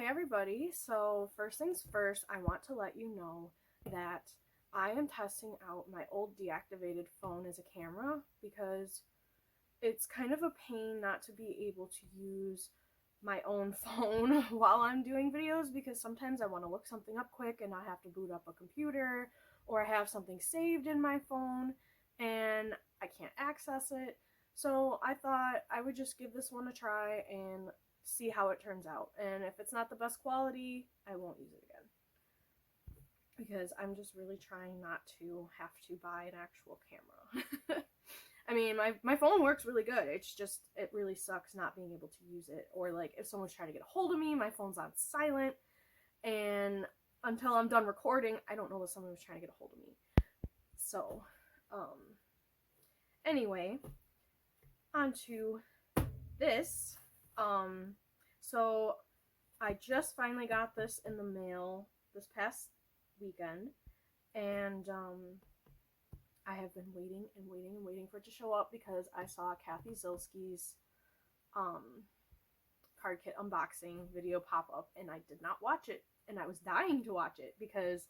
everybody. So first things first, I want to let you know that I am testing out my old deactivated phone as a camera because it's kind of a pain not to be able to use my own phone while I'm doing videos, because sometimes I want to look something up quick and I have to boot up a computer, or I have something saved in my phone and I can't access it. So I thought I would just give this one a try and see how it turns out. And if it's not the best quality, I won't use it again, because I'm just really trying not to have to buy an actual camera. I mean, my phone works really good. It's just, it really sucks not being able to use it. Or like if someone's trying to get a hold of me, my phone's on silent, and until I'm done recording, I don't know that someone was trying to get a hold of me. So, anyway, on to this. So I just finally got this in the mail this past weekend, and I have been waiting and waiting and waiting for it to show up because I saw Kathy Zilski's card kit unboxing video pop up, and I did not watch it, and I was dying to watch it because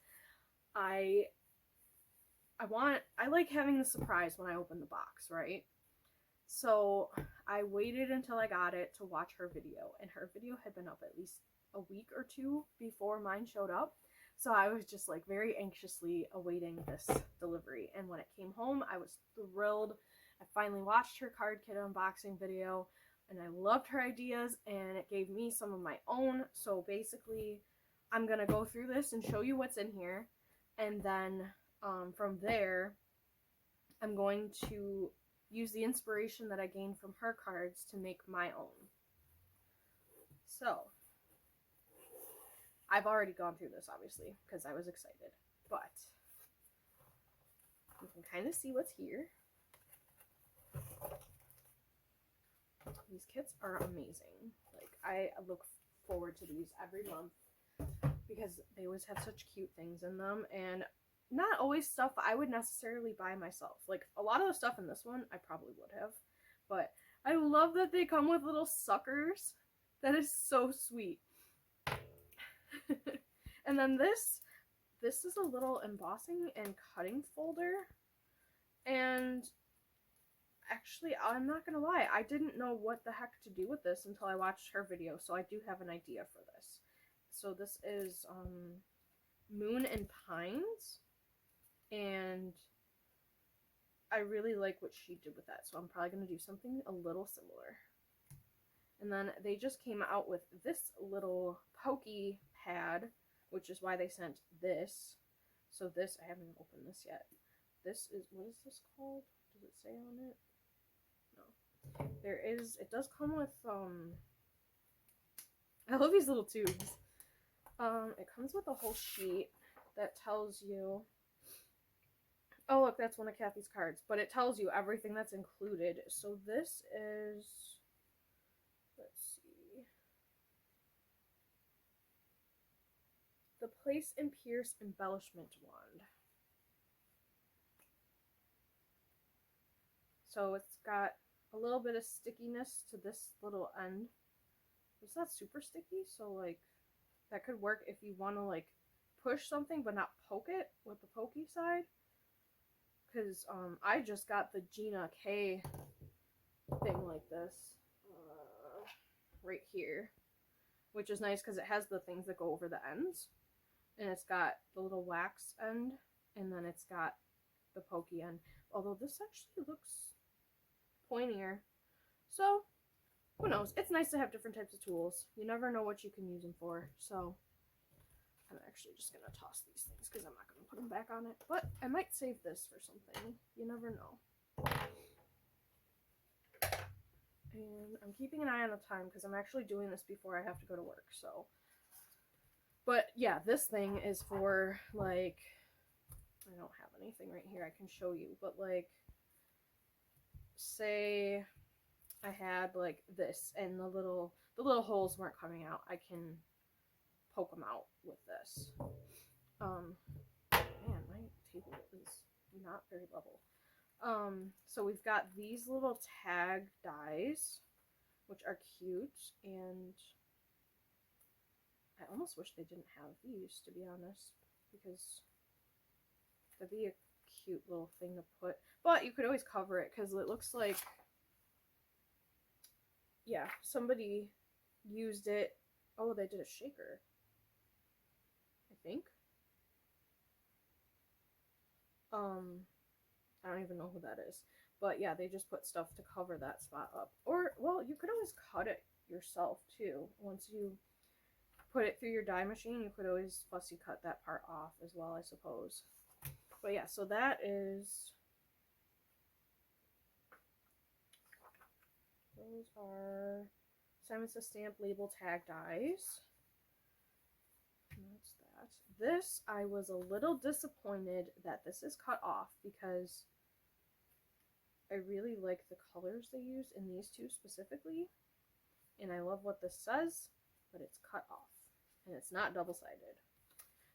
I like having the surprise when I open the box, right? So I waited until I got it to watch her video, and her video had been up at least a week or two before mine showed up. So I was just like very anxiously awaiting this delivery, and when it came home, I was thrilled. I finally watched her card kit unboxing video, and I loved her ideas, and it gave me some of my own. So basically, I'm gonna go through this and show you what's in here, and then from there, I'm going to use the inspiration that I gained from her cards to make my own. So, I've already gone through this, obviously, because I was excited, but you can kind of see what's here. These kits are amazing. Like, I look forward to these every month because they always have such cute things in them, and not always stuff I would necessarily buy myself. Like, a lot of the stuff in this one, I probably would have, but I love that they come with little suckers. That is so sweet. And then this is a little embossing and cutting folder, and actually, I'm not gonna lie, I didn't know what the heck to do with this until I watched her video, so I do have an idea for this. So this is Moon and Pines, and I really like what she did with that, so I'm probably going to do something a little similar. And then they just came out with this little pokey pad, which is why they sent this. So this, I haven't even opened this yet. This is, what is this called? Does it say on it? No. There is, it does come with, I love these little tubes. It comes with a whole sheet that tells you, oh look, that's one of Kathy's cards, but it tells you everything that's included. So this is, let's see, the Place and Pierce Embellishment Wand. So it's got a little bit of stickiness to this little end. It's not super sticky, so like that could work if you want to like push something but not poke it with the pokey side. Because I just got the Gina K thing like this right here, which is nice because it has the things that go over the ends, and it's got the little wax end, and then it's got the pokey end, although this actually looks pointier. So who knows, it's nice to have different types of tools. You never know what you can use them for. So I'm actually just gonna toss these things because I'm not gonna put them back on it, but I might save this for something. You never know. And I'm keeping an eye on the time because I'm actually doing this before I have to go to work, so. But yeah, this thing is for, like, I don't have anything right here I can show you, but like, say I had like this and the little holes weren't coming out, I can poke them out with this. Man, my table is not very level. So we've got these little tag dies, which are cute, and I almost wish they didn't have these, to be honest, because that'd be a cute little thing to put. But you could always cover it because it looks like, yeah, somebody used it. Oh, they did a shaker, I think. I don't even know who that is. But yeah, they just put stuff to cover that spot up. Or, well, you could always cut it yourself too. Once you put it through your die machine, you could always fussy cut that part off as well, I suppose. But yeah, so that is... Those are Simon Says Stamp label tag dies. And that's that. This, I was a little disappointed that this is cut off because I really like the colors they use in these two specifically. And I love what this says, but it's cut off. And it's not double-sided.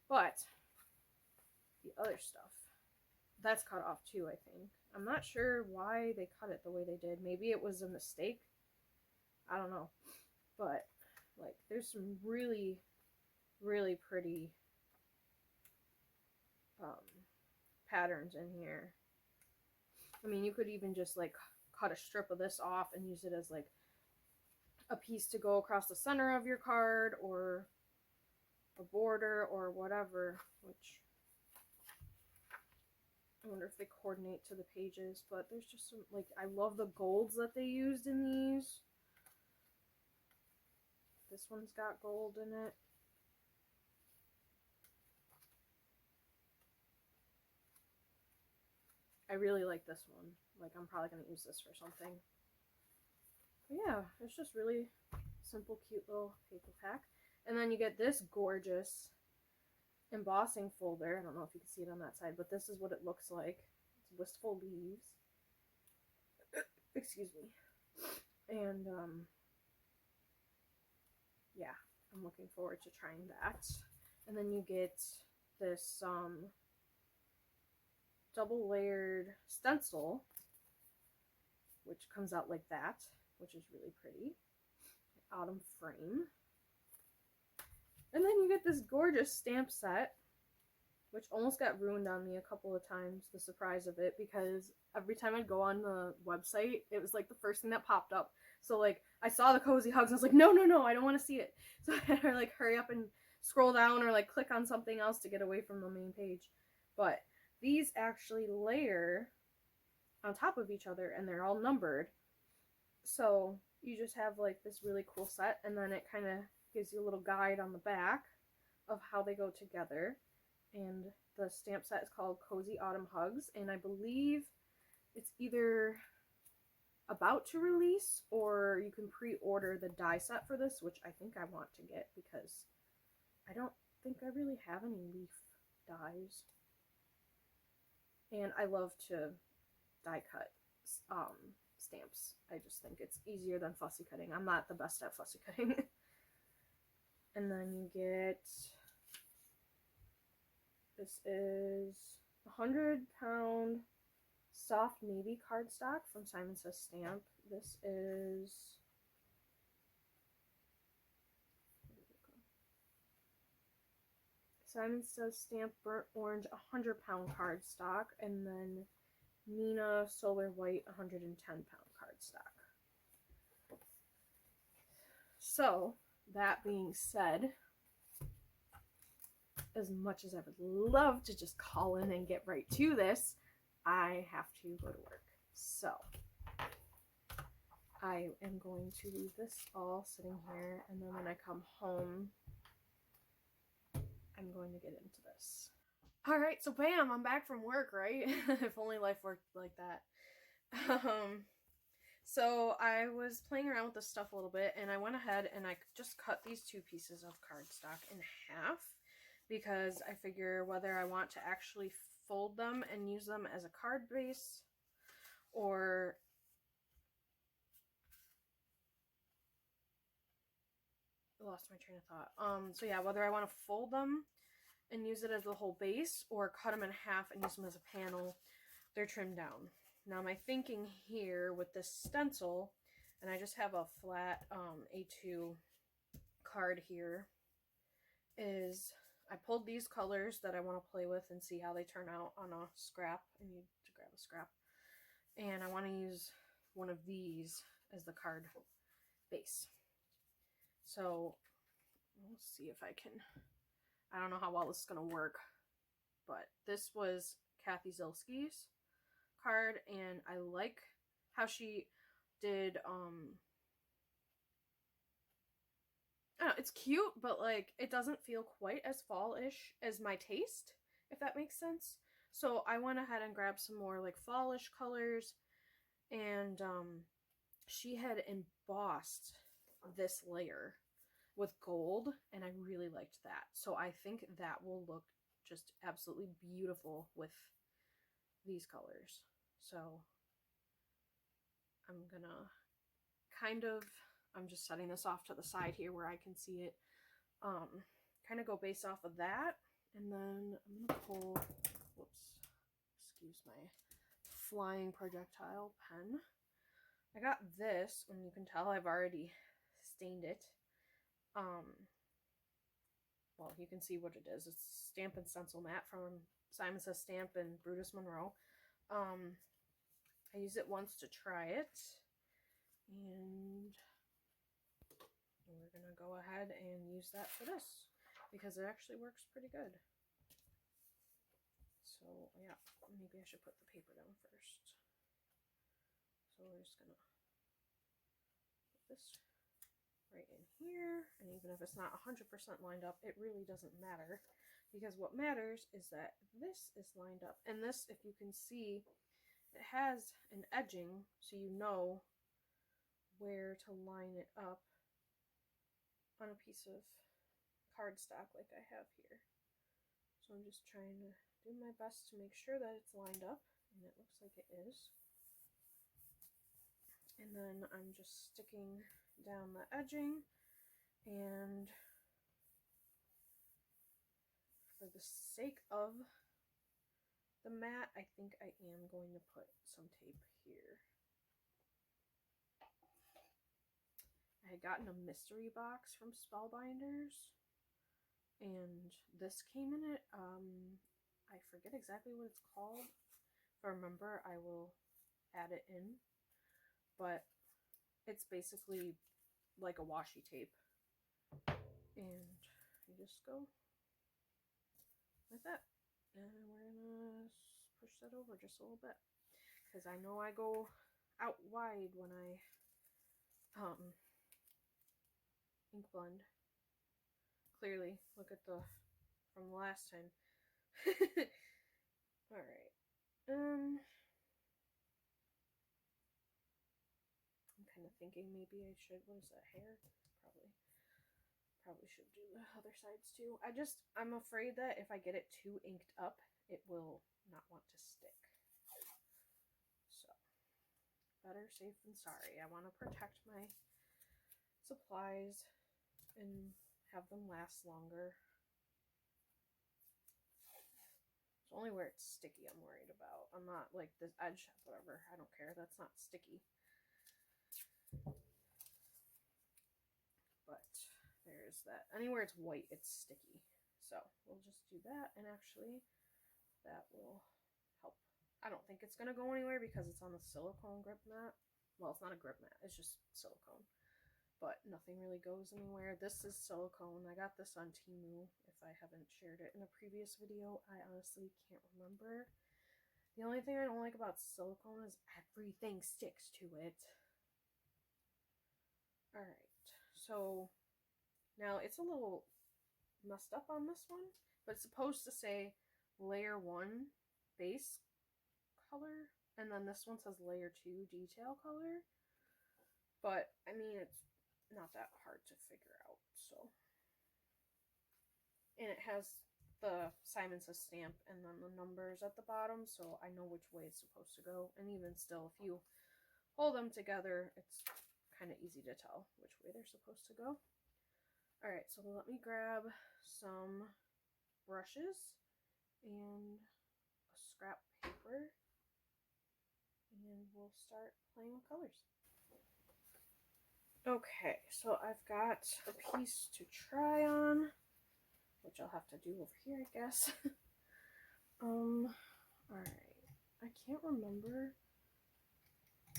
But the other stuff, that's cut off too, I think. I'm not sure why they cut it the way they did. Maybe it was a mistake. I don't know. But, like, there's some really, really pretty patterns in here. I mean, you could even just, like, cut a strip of this off and use it as, like, a piece to go across the center of your card, or a border, or whatever, which I wonder if they coordinate to the pages. But there's just some, like, I love the golds that they used in these. This one's got gold in it. I really like this one. Like, I'm probably going to use this for something. But yeah, it's just really simple, cute little paper pack. And then you get this gorgeous embossing folder. I don't know if you can see it on that side, but this is what it looks like. It's wistful leaves. Excuse me. And, yeah, I'm looking forward to trying that. And then you get this, double layered stencil, which comes out like that, which is really pretty. Autumn frame. And then you get this gorgeous stamp set, which almost got ruined on me a couple of times, the surprise of it, because every time I'd go on the website, it was like the first thing that popped up. So like, I saw the cozy hugs and I was like, no, I don't want to see it. So I had to like hurry up and scroll down or like click on something else to get away from the main page. But these actually layer on top of each other and they're all numbered. So you just have like this really cool set, and then it kind of gives you a little guide on the back of how they go together. And the stamp set is called Cozy Autumn Hugs, and I believe it's either about to release or you can pre-order the die set for this, which I think I want to get because I don't think I really have any leaf dies. And I love to die cut stamps. I just think it's easier than fussy cutting. I'm not the best at fussy cutting. And then you get, this is 100-pound soft navy cardstock from Simon Says Stamp. This is, Simon Says Stamp burnt orange 100-pound cardstock, and then Nina Solar White 110-pound cardstock. So, that being said, as much as I would love to just call in and get right to this, I have to go to work. So, I am going to leave this all sitting here, and then when I come home, I'm going to get into this. Alright, so bam, I'm back from work, right? If only life worked like that. So I was playing around with this stuff a little bit, and I went ahead and I just cut these two pieces of cardstock in half, because I figure whether I want to actually fold them and use them as a card base, or I lost my train of thought. So yeah, whether I want to fold them and use it as the whole base, or cut them in half and use them as a panel, they're trimmed down. Now my thinking here with this stencil, and I just have a flat A2 card here, is I pulled these colors that I want to play with and see how they turn out on a scrap. I need to grab a scrap. And I want to use one of these as the card base. So we'll see if I can, I don't know how well this is going to work, but this was Kathy Zilski's card, and I like how she did, I don't know, it's cute, but like it doesn't feel quite as fall-ish as my taste, if that makes sense. So I went ahead and grabbed some more like fallish colors, and she had embossed this layer with gold, and I really liked that. So I think that will look just absolutely beautiful with these colors. So I'm gonna I'm just setting this off to the side here where I can see it. Kind of go based off of that, and then I'm gonna pull, whoops, excuse my flying projectile pen. I got this, and you can tell I've already stained it. Well, you can see what it is. It's Stamp and Stencil Matte from Simon Says Stamp and Brutus Monroe. I used it once to try it, and we're gonna go ahead and use that for this because it actually works pretty good. So yeah, maybe I should put the paper down first. So we're just gonna put this right in here, and even if it's not 100% lined up, it really doesn't matter, because what matters is that this is lined up. And this, if you can see, it has an edging, so you know where to line it up on a piece of cardstock like I have here. So I'm just trying to do my best to make sure that it's lined up, and it looks like it is. And then I'm just sticking down the edging, and for the sake of the mat, I think I am going to put some tape here. I had gotten a mystery box from Spellbinders, and this came in it. I forget exactly what it's called. If I remember, I will add it in. But it's basically like a washi tape. And you just go like that. And we're gonna push that over just a little bit, because I know I go out wide when I ink blend. Clearly, look at the from the last time. All right. I'm kind of thinking maybe I should. What is that, hair? Probably should do the other sides too. I'm afraid that if I get it too inked up, it will not want to stick. So, better safe than sorry. I want to protect my supplies and have them last longer. It's only where it's sticky I'm worried about. I'm not like this edge, whatever. I don't care. That's not sticky. But there's that. Anywhere it's white, it's sticky. So we'll just do that, and actually that will help. I don't think it's going to go anywhere because it's on the silicone grip mat. Well, it's not a grip mat. It's just silicone. But nothing really goes anywhere. This is silicone. I got this on Temu. If I haven't shared it in a previous video, I honestly can't remember. The only thing I don't like about silicone is everything sticks to it. Alright, so now it's a little messed up on this one, but it's supposed to say layer 1 base color, and then this one says layer 2 detail color. But I mean, it's not that hard to figure out. So, and it has the Simon Says stamp and then the numbers at the bottom, so I know which way it's supposed to go. And even still, if you hold them together, it's kind of easy to tell which way they're supposed to go. Alright, so let me grab some brushes and a scrap paper, and we'll start playing with colors. Okay, so I've got a piece to try on. which I'll have to do over here, I guess. Alright. I can't remember.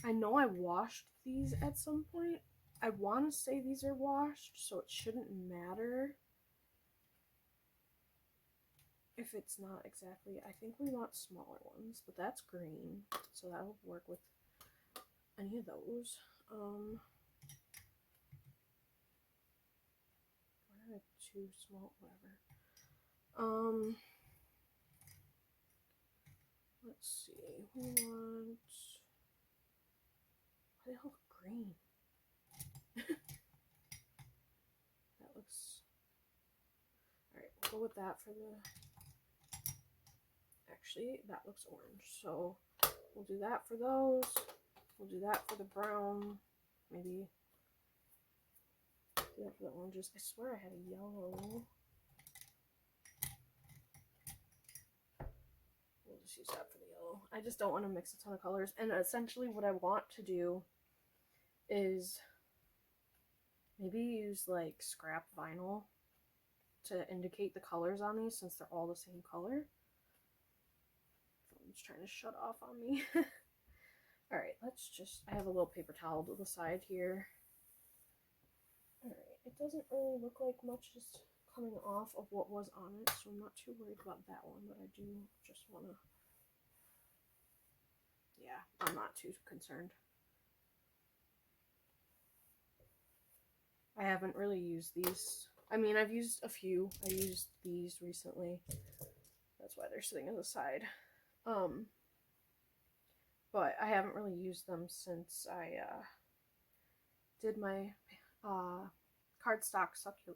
I know I washed these at some point. I want to say these are washed, so it shouldn't matter if it's not exactly. I think we want smaller ones, but that's green, so that'll work with any of those. Why are too small? Whatever. Let's see. We want. Why the hell green? That looks. Alright, we'll go with that for the. Actually, that looks orange. So we'll do that for those. We'll do that for the brown. Maybe. Do that for the oranges. I swear I had a yellow. We'll just use that for the yellow. I just don't want to mix a ton of colors. And essentially what I want to do is maybe use like scrap vinyl to indicate the colors on these since they're all the same color. Phone's trying to shut off on me. Alright, let's just, I have a little paper towel to the side here. Alright, it doesn't really look like much is coming off of what was on it, so I'm not too worried about that one, but I do just want to, yeah, I'm not too concerned. I haven't really used these. I mean, I've used a few. I used these recently. That's why they're sitting on the side. But I haven't really used them since I did my cardstock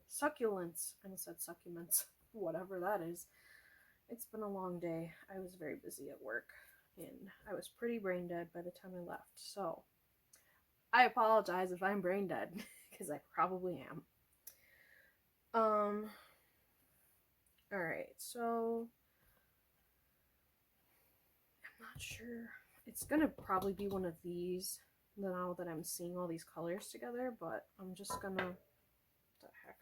succulents. I almost said succulents. Whatever that is. It's been a long day. I was very busy at work, and I was pretty brain dead by the time I left. So I apologize if I'm brain dead, because I probably am. Alright, so I'm not sure. It's gonna probably be one of these now that I'm seeing all these colors together, but I'm just gonna, what the heck?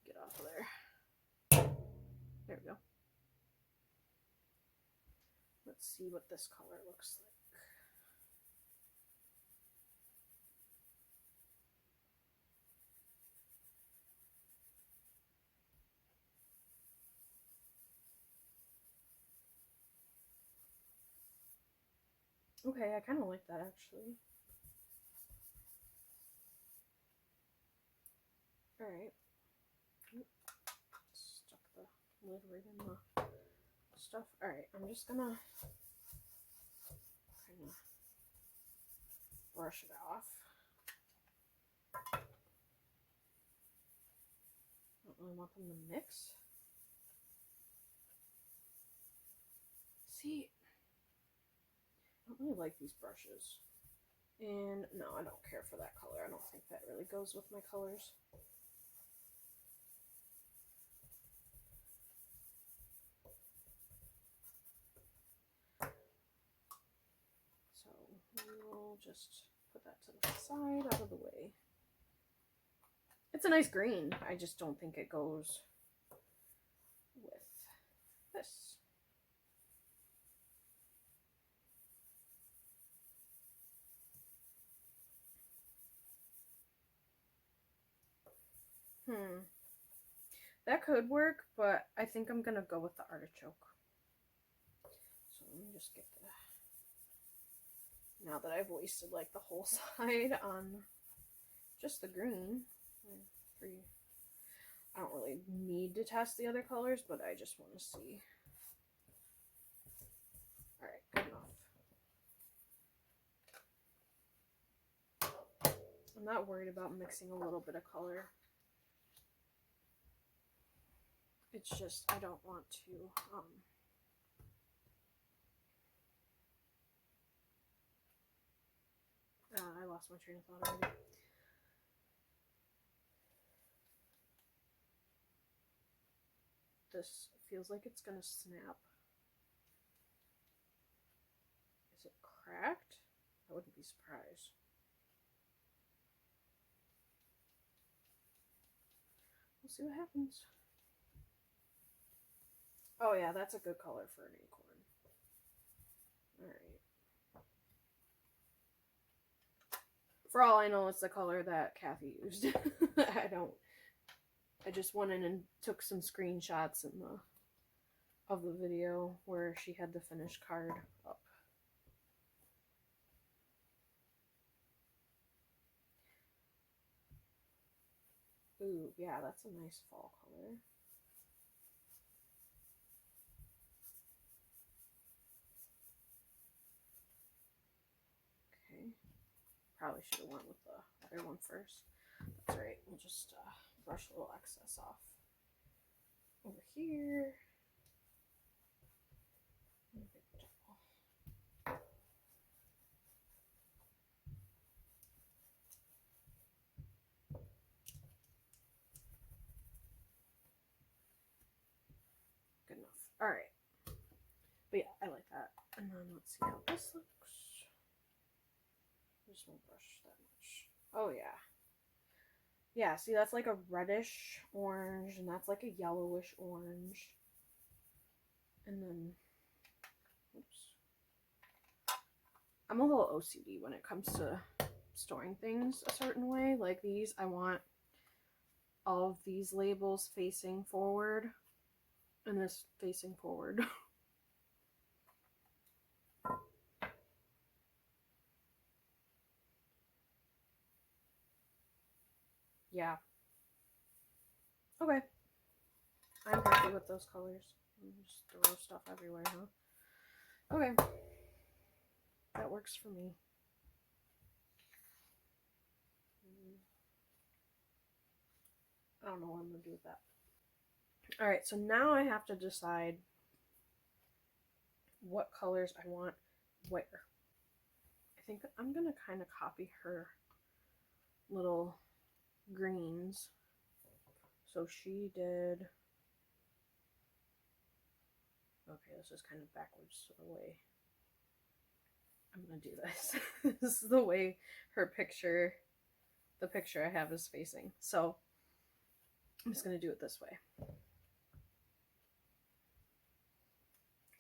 Get off of there. There we go. Let's see what this color looks like. Okay, I kind of like that actually. Alright. Stuck the lid right in the stuff. Alright, I'm just gonna kind of brush it off. I don't really want them to mix. See, I don't really like these brushes. And no, I don't care for that color. I don't think that really goes with my colors. So we'll just put that to the side, out of the way. It's a nice green. I just don't think it goes with this. That could work, but I think I'm gonna go with the artichoke. So let me just get the, now that I've wasted like the whole side on just the green. I don't really need to test the other colors, but I just want to see. Alright, good enough. I'm not worried about mixing a little bit of color. It's just, I don't want to, I lost my train of thought already. This feels like it's gonna snap. Is it cracked? I wouldn't be surprised. we'll see what happens. Oh yeah, that's a good color for an acorn. Alright. For all I know, it's the color that Kathy used. I just went in and took some screenshots of the video where she had the finished card up. Ooh, yeah, that's a nice fall color. Okay. Probably should have went with the other one first. That's right. We'll just brush a little excess off over here. Good enough. All right. But yeah, I like that. And then let's see how this looks. Just won't brush that much. Oh yeah. Yeah, see, that's like a reddish orange, and that's like a yellowish orange. And then, oops. I'm a little OCD when it comes to storing things a certain way. Like these, I want all of these labels facing forward, and this facing forward. Yeah. Okay. I'm happy with those colors. Just throw stuff everywhere, huh? Okay. That works for me. I don't know what I'm going to do with that. Alright, so now I have to decide what colors I want where. I think I'm going to kind of copy her little greens. So she did... Okay, this is kind of backwards to the way I'm going to do this. This is the way her picture, the picture I have is facing. So I'm just going to do it this way.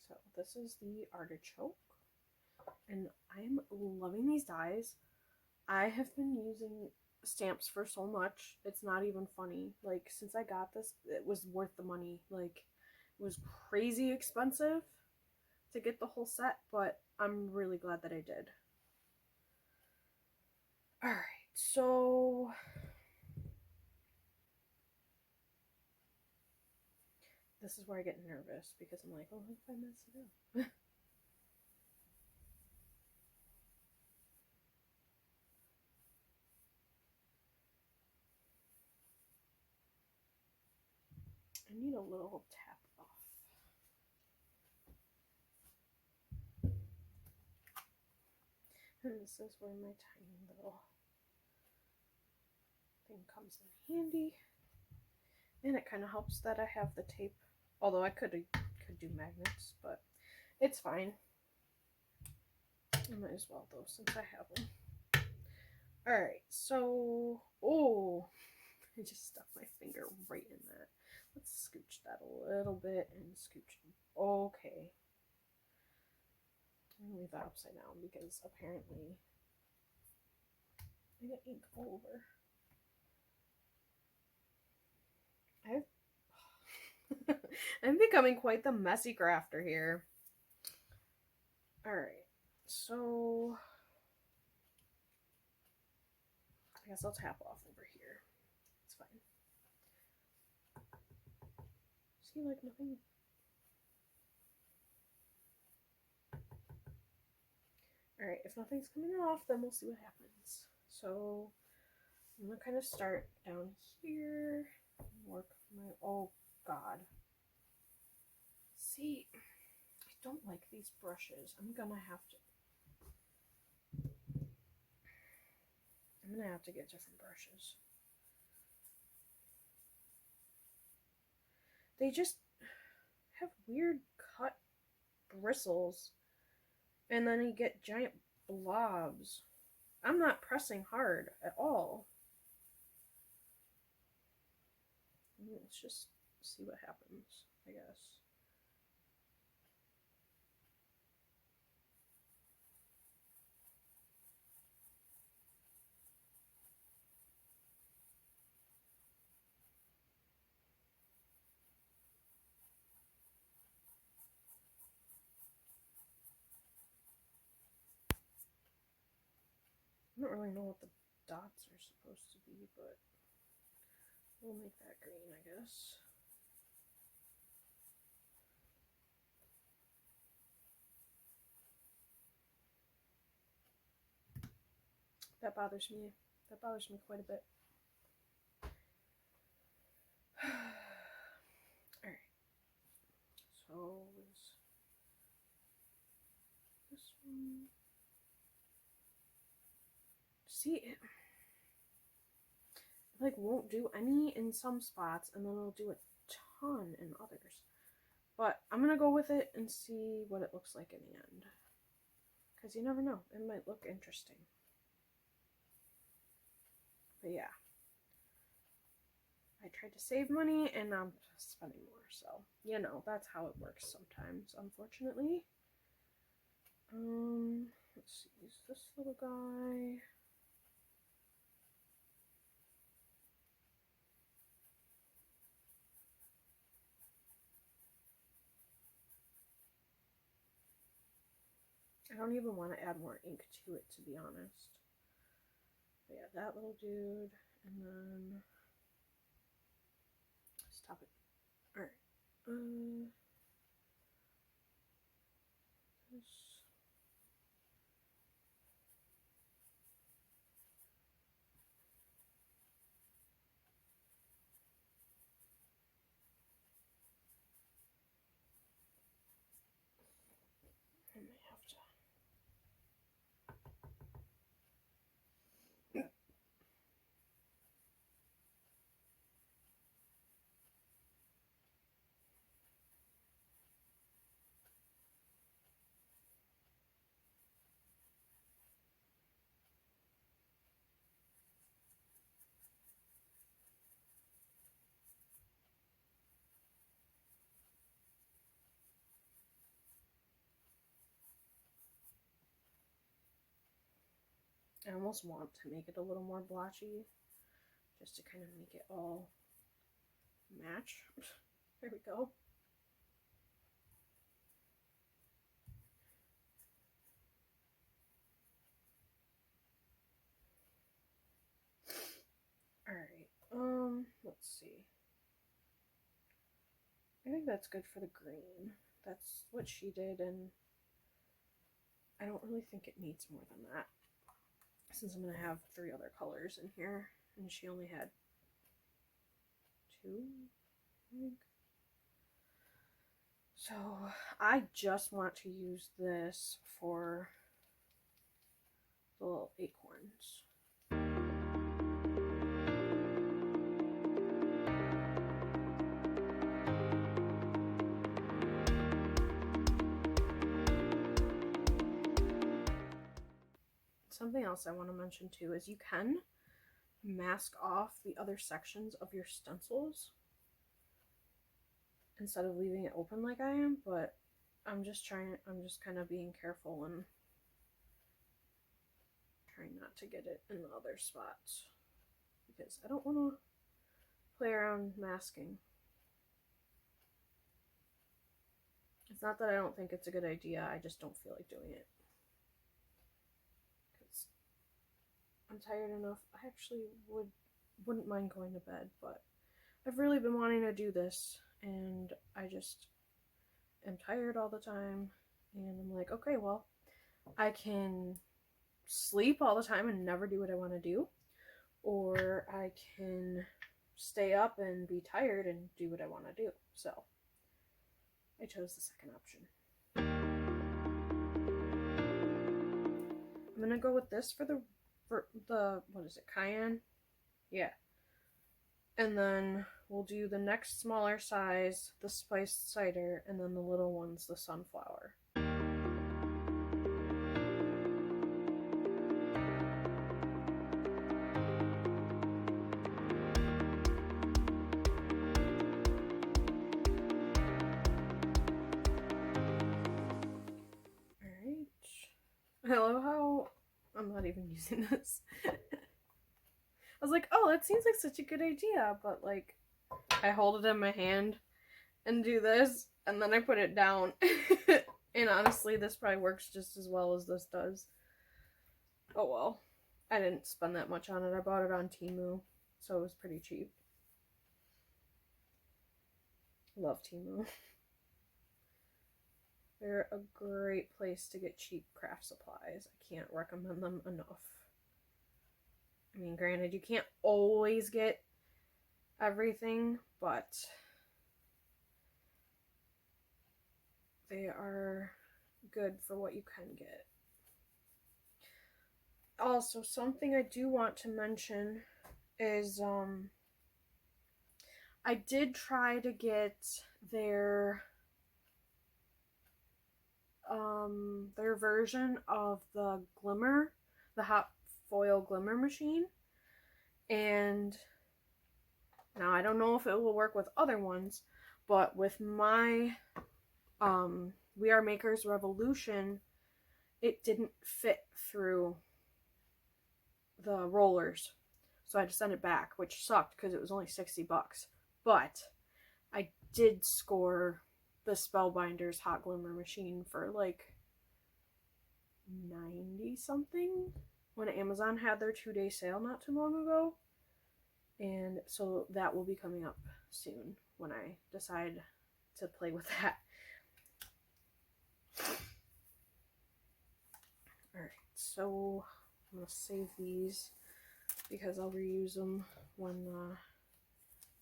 So this is the artichoke. And I'm loving these dies. I have been using stamps for so much. It's not even funny. Like, since I got this, it was worth the money. Like, it was crazy expensive to get the whole set, but I'm really glad that I did. Alright, so... this is where I get nervous, because I'm like, oh, what if I mess it up? I need a little tap off. And this is where my tiny little thing comes in handy. And it kind of helps that I have the tape. Although I could do magnets, but it's fine. I might as well though, since I have them. Alright, so... oh! I just stuck my finger right in that. Let's scooch that a little bit and scooch. Okay. I'm gonna leave that upside down because apparently I got ink all over. I'm becoming quite the messy crafter here. Alright, so I guess I'll tap off over here. It's fine. See, like nothing. Alright, if nothing's coming off, then we'll see what happens. So I'm gonna kind of start down here and work my, oh god. See, I don't like these brushes. I'm gonna have to get different brushes. They just have weird cut bristles, and then you get giant blobs. I'm not pressing hard at all. Let's just see what happens, I guess. I don't really know what the dots are supposed to be, but we'll make that green, I guess. That bothers me. That bothers me quite a bit. Alright. So is this one. See, it like won't do any in some spots, and then it'll do a ton in others. But I'm gonna go with it and see what it looks like in the end. Because you never know, it might look interesting. But yeah. I tried to save money and now I'm spending more, so you know, that's how it works sometimes, unfortunately. Let's see, use this little guy. I don't even want to add more ink to it, to be honest. But yeah, that little dude, and then stop it. All right. This. I may have to. I almost want to make it a little more blotchy, just to kind of make it all match. There we go. Alright, let's see. I think that's good for the green. That's what she did, and I don't really think it needs more than that, since I'm going to have 3 other colors in here, and she only had 2, I think. So I just want to use this for the little acorns. Something else I want to mention too is you can mask off the other sections of your stencils instead of leaving it open like I am, but I'm just kind of being careful and trying not to get it in the other spots because I don't want to play around masking. It's not that I don't think it's a good idea, I just don't feel like doing it. Because I'm tired enough. I actually wouldn't mind going to bed, but I've really been wanting to do this, and I just am tired all the time, and I'm like, okay, well, I can sleep all the time and never do what I want to do, or I can stay up and be tired and do what I want to do. So I chose the second option. I'm gonna go with this for the what is it, cayenne? Yeah. And then we'll do the next smaller size, the spiced cider, and then the little ones, the sunflower. I love how I'm not even using this. I was like, oh, that seems like such a good idea, but like I hold it in my hand and do this, and then I put it down. And honestly, this probably works just as well as this does. Oh well. I didn't spend that much on it. I bought it on Temu, so it was pretty cheap. Love Temu. They're a great place to get cheap craft supplies. I can't recommend them enough. I mean, granted, you can't always get everything, but they are good for what you can get. Also, something I do want to mention is I did try to get their version of the glimmer, the hot foil glimmer machine, and now I don't know if it will work with other ones, but with my We Are Makers Revolution, it didn't fit through the rollers, so I had to send it back, which sucked because it was only $60. But I did score the Spellbinders hot glimmer machine for like 90 something when Amazon had their 2-day sale not too long ago, and so that will be coming up soon when I decide to play with that. Alright, so I'm going to save these because I'll reuse them when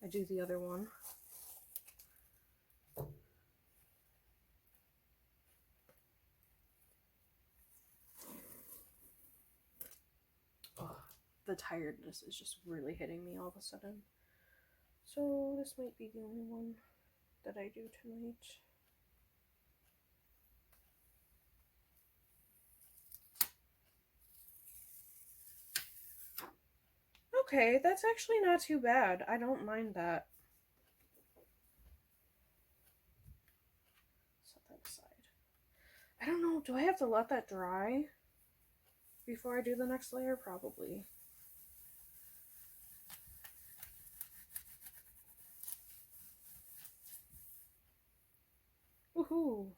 I do the other one. Oh, the tiredness is just really hitting me all of a sudden. So this might be the only one that I do tonight. Okay, that's actually not too bad. I don't mind that. Set that aside. I don't know, do I have to let that dry before I do the next layer? Probably. Woohoo!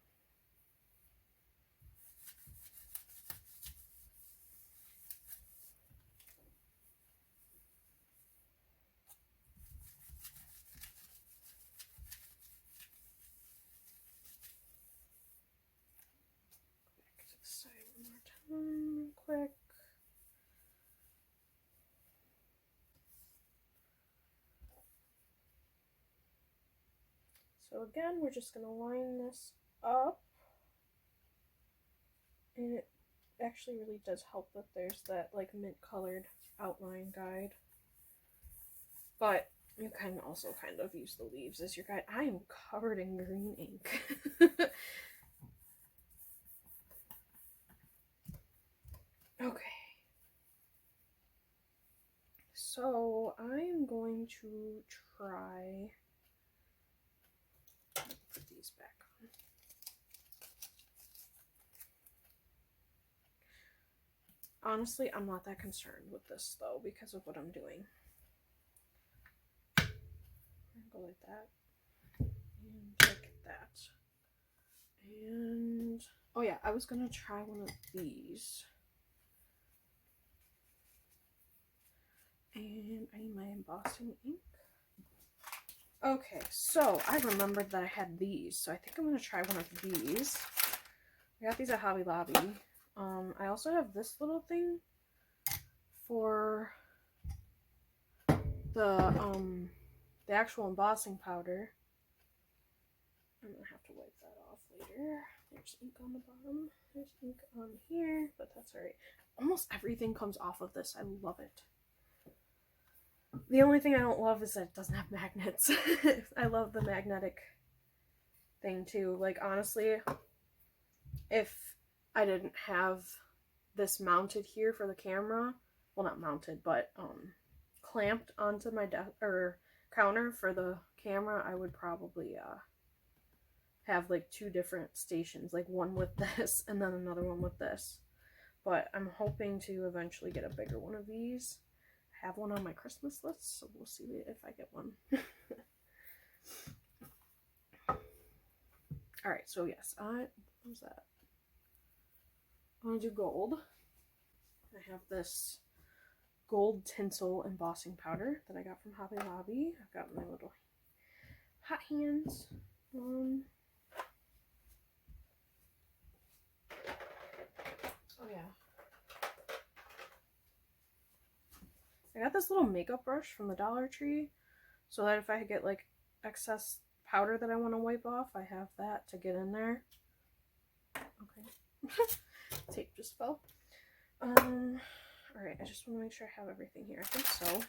Back to the side one more time, quick. So again, we're just going to line this up. And it actually really does help that there's that like mint colored outline guide. But you can also kind of use the leaves as your guide. I am covered in green ink. Okay. So I'm going to try, put these back on. Honestly, I'm not that concerned with this though because of what I'm doing. Go like that and like that. And oh yeah, I was gonna try one of these. And I need my embossing ink. Okay, so I remembered that I had these, so I think I'm going to try one of these. I got these at Hobby Lobby. I also have this little thing for the actual embossing powder. I'm going to have to wipe that off later. There's ink on the bottom. There's ink on here, but that's alright. Almost everything comes off of this. I love it. The only thing I don't love is that it doesn't have magnets. I love the magnetic thing too. Like honestly, if I didn't have this mounted here for the camera, well not mounted, but clamped onto my desk or counter for the camera, I would probably have like 2 different stations, like one with this and then another one with this. but I'm hoping to eventually get a bigger one of these. I have one on my Christmas list, so we'll see if I get one. Alright, so yes, what was that? I want to do gold. I have this gold tinsel embossing powder that I got from Hobby Lobby. I've got my little hot hands. Oh yeah. I got this little makeup brush from the Dollar Tree so that if I get like excess powder that I want to wipe off, I have that to get in there. Okay. Tape just fell. Alright, I just want to make sure I have everything here. I think so.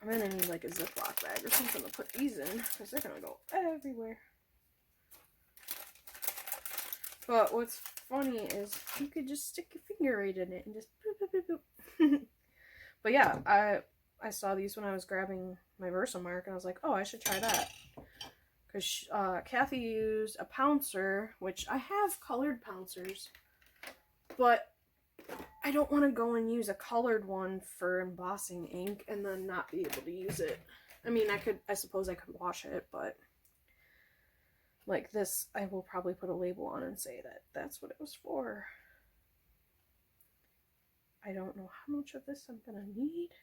I'm gonna need like a Ziploc bag or something to put these in because they're gonna go everywhere. But what's funny is you could just stick your finger right in it and just boop, boop, boop, boop. But yeah, I saw these when I was grabbing my Versamark and I was like, oh, I should try that. Because Kathy used a pouncer, which I have colored pouncers, but I don't want to go and use a colored one for embossing ink and then not be able to use it. I mean, I suppose I could wash it, but like this, I will probably put a label on and say that that's what it was for. I don't know how much of this I'm gonna need.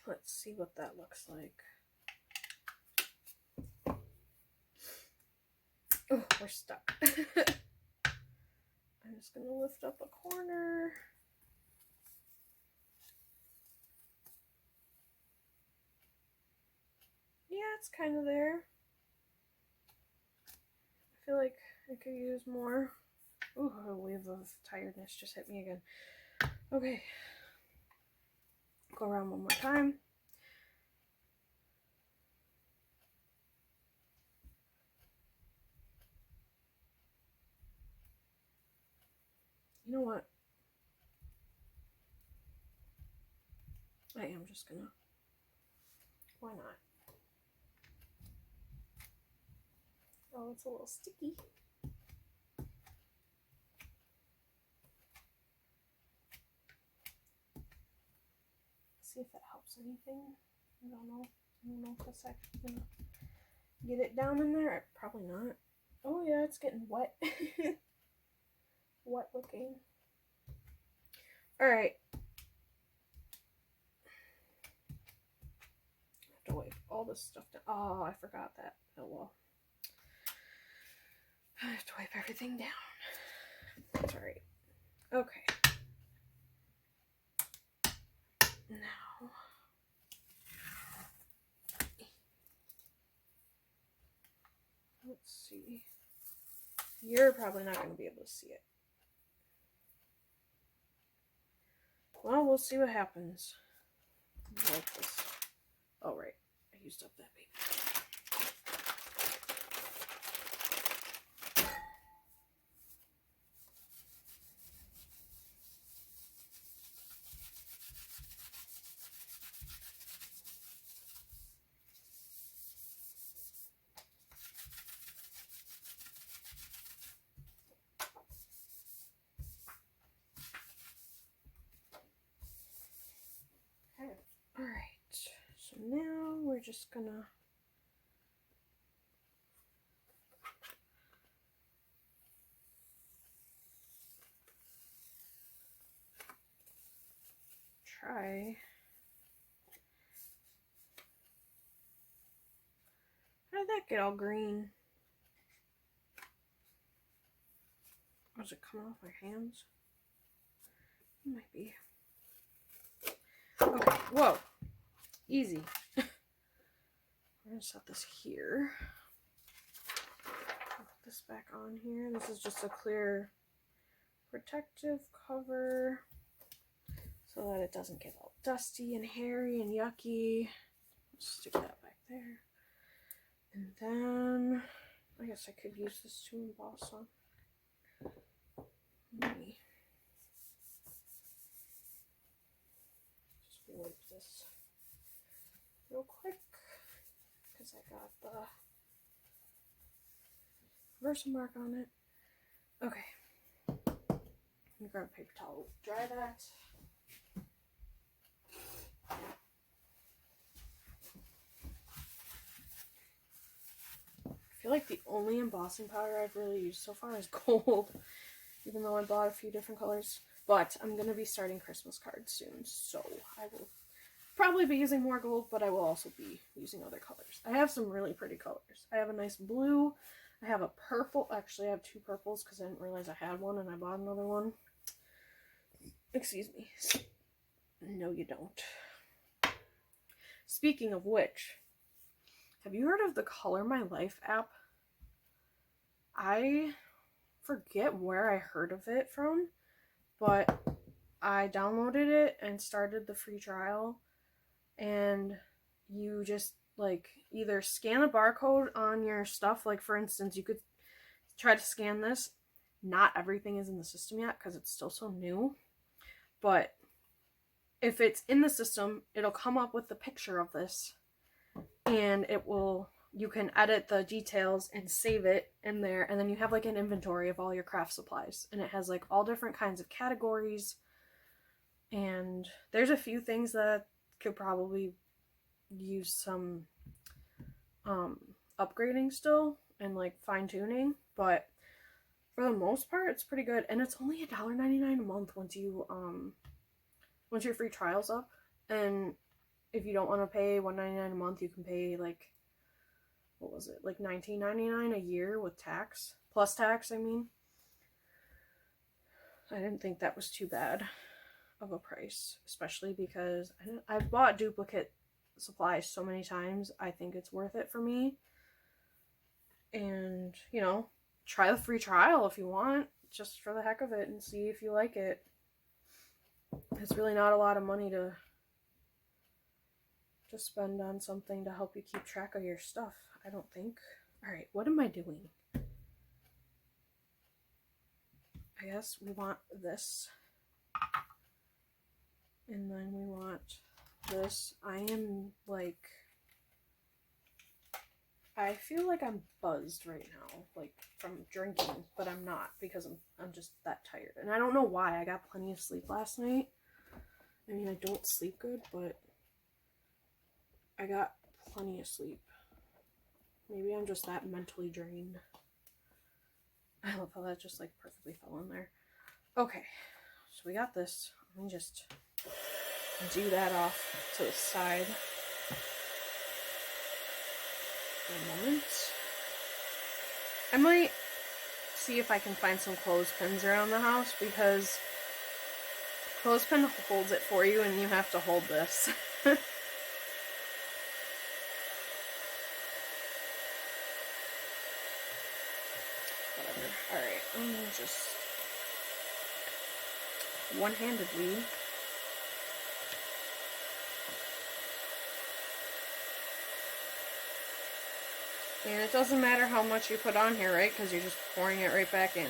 Let's see what that looks like. Oh, we're stuck. I'm just gonna lift up a corner. Yeah, it's kind of there. I feel like I could use more. Ooh, a wave of tiredness just hit me again. Okay. Go around one more time. You know what? I am just gonna. Why not? Oh, it's a little sticky. See if that helps anything. I don't know. I don't know if that's actually gonna get it down in there. Probably not. Oh yeah, it's getting wet. Wet looking. Alright. I have to wipe all this stuff down. Oh, I forgot that. Oh well. I have to wipe everything down. That's alright. Okay. Now. Let's see. You're probably not going to be able to see it. Well, we'll see what happens. Oh, right. I used up that baby. Alright, so now we're just gonna try. How did that get all green? Was it coming off my hands? It might be. Okay, whoa. Easy. We're gonna set this here. Put this back on here. This is just a clear protective cover so that it doesn't get all dusty and hairy and yucky. Stick that back there. And then I guess I could use this to emboss on. Let me just wipe this real quick because I got the Versamark on it. Okay. Let me grab a paper towel, dry that. I feel like the only embossing powder I've really used so far is gold, even though I bought a few different colors. But I'm going to be starting Christmas cards soon, so I will probably be using more gold, but I will also be using other colors. I have some really pretty colors. I have a nice blue. I have a purple. Actually, I have two purples because I didn't realize I had one and I bought another one. Excuse me. No, you don't. Speaking of which, have you heard of the Color My Life app? I forget where I heard of it from, but I downloaded it and started the free trial, and you just like either scan a barcode on your stuff. Like for instance, you could try to scan this. Not everything is in the system yet because it's still so new, but if it's in the system, it'll come up with the picture of this, and you can edit the details and save it in there, and then you have like an inventory of all your craft supplies, and it has like all different kinds of categories, and there's a few things that could probably use some upgrading still and like fine-tuning, but for the most part it's pretty good, and it's only $1.99 a month once your free trial's up. And if you don't want to pay $1.99 a month, you can pay like, what was it, like $19.99 a year with tax, plus tax. I mean, I didn't think that was too bad of a price, especially because I've bought duplicate supplies so many times. I think it's worth it for me. And, you know, try the free trial if you want, just for the heck of it, and see if you like it. It's really not a lot of money to spend on something to help you keep track of your stuff, I don't think. Alright, what am I doing? I guess we want this. And then we want this. I feel like I'm buzzed right now, like from drinking, but I'm not, because I'm just that tired. And I don't know why. I got plenty of sleep last night. I mean, I don't sleep good, but I got plenty of sleep. Maybe I'm just that mentally drained. I love how that just like perfectly fell in there. Okay, so we got this. Let me just do that off to the side for a moment. I might see if I can find some clothespins around the house, because clothespin holds it for you and you have to hold this. Whatever. Alright, I'm gonna just one-handedly and it doesn't matter how much you put on here, right? Because you're just pouring it right back in.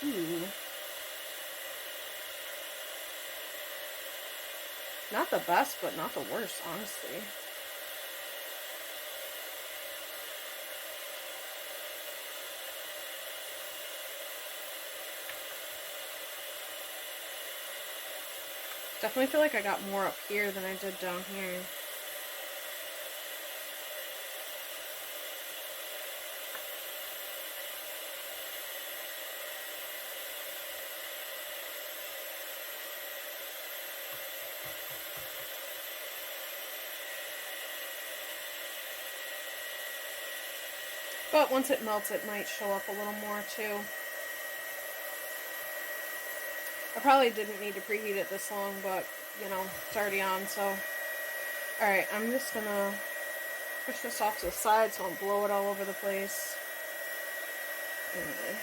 Ooh. Not the best, but not the worst, honestly. Definitely feel like I got more up here than I did down here. But once it melts, it might show up a little more too. I probably didn't need to preheat it this long, but, you know, it's already on, so. Alright, I'm just gonna push this off to the side so I don't blow it all over the place. Anyway.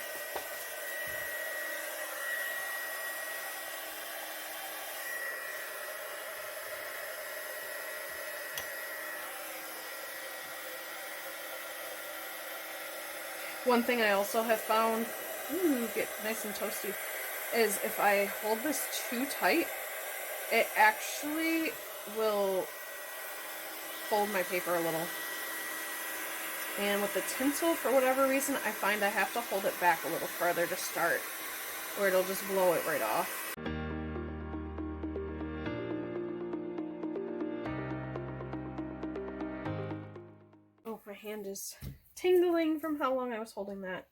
One thing I also have found, get nice and toasty, is if I hold this too tight, it actually will fold my paper a little. And with the tinsel, for whatever reason, I find I have to hold it back a little further to start, or it'll just blow it right off. Oh, my hand is tingling from how long I was holding that.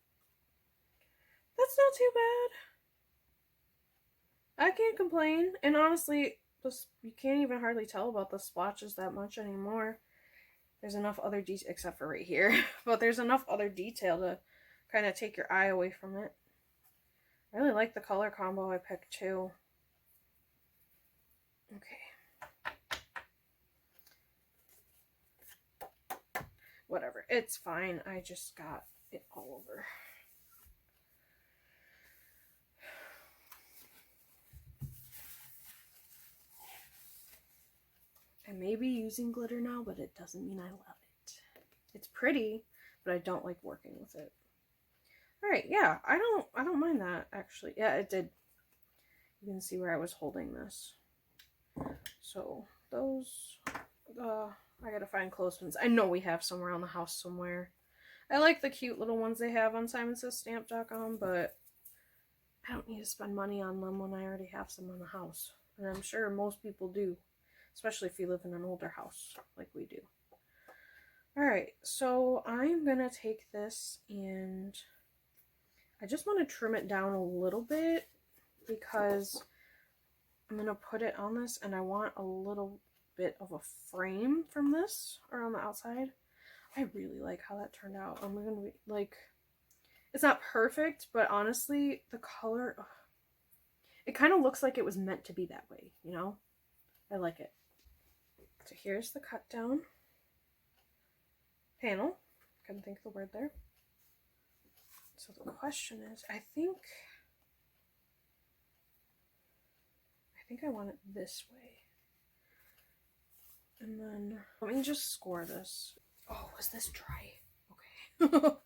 That's not too bad. I can't complain. And honestly, you can't even hardly tell about the splotches that much anymore. There's enough other detail, except for right here, but there's enough other detail to kind of take your eye away from it. I really like the color combo I picked too. Okay. Whatever, it's fine. I just got it all over. I may be using glitter now, but it doesn't mean I love it. It's pretty, but I don't like working with it. Alright, yeah, I don't mind that, actually. Yeah, it did. You can see where I was holding this. So, those, I gotta find clothespins. I know we have some around the house somewhere. I like the cute little ones they have on SimonsSaysStamp.com, but I don't need to spend money on them when I already have some in the house. And I'm sure most people do, especially if you live in an older house like we do. Alright, so I'm gonna take this and I just want to trim it down a little bit because I'm going to put it on this and I want a little bit of a frame from this around the outside. I really like how that turned out. I'm going to be like, it's not perfect, but honestly, the color, it kind of looks like it was meant to be that way, you know? I like it. So here's the cut down panel. Couldn't think of the word there. So the question is, I think I want it this way. And then, let me just score this. Oh, was this dry? Okay. That's a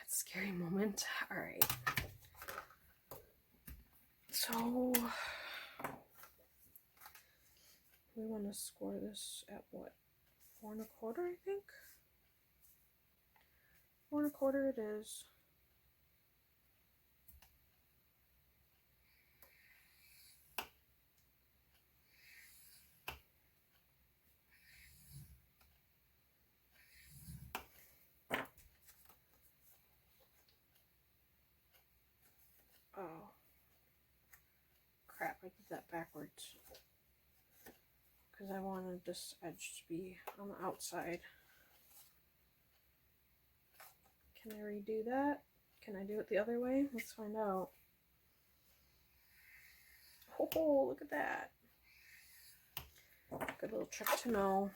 scary moment. Alright. So, we want to score this at what? 4 1/4, I think? 4 1/4 it is. Oh. Crap, I did that backwards. Because I wanted this edge to be on the outside. Can I redo that? Can I do it the other way? Let's find out. Oh, look at that. Good little trick to know.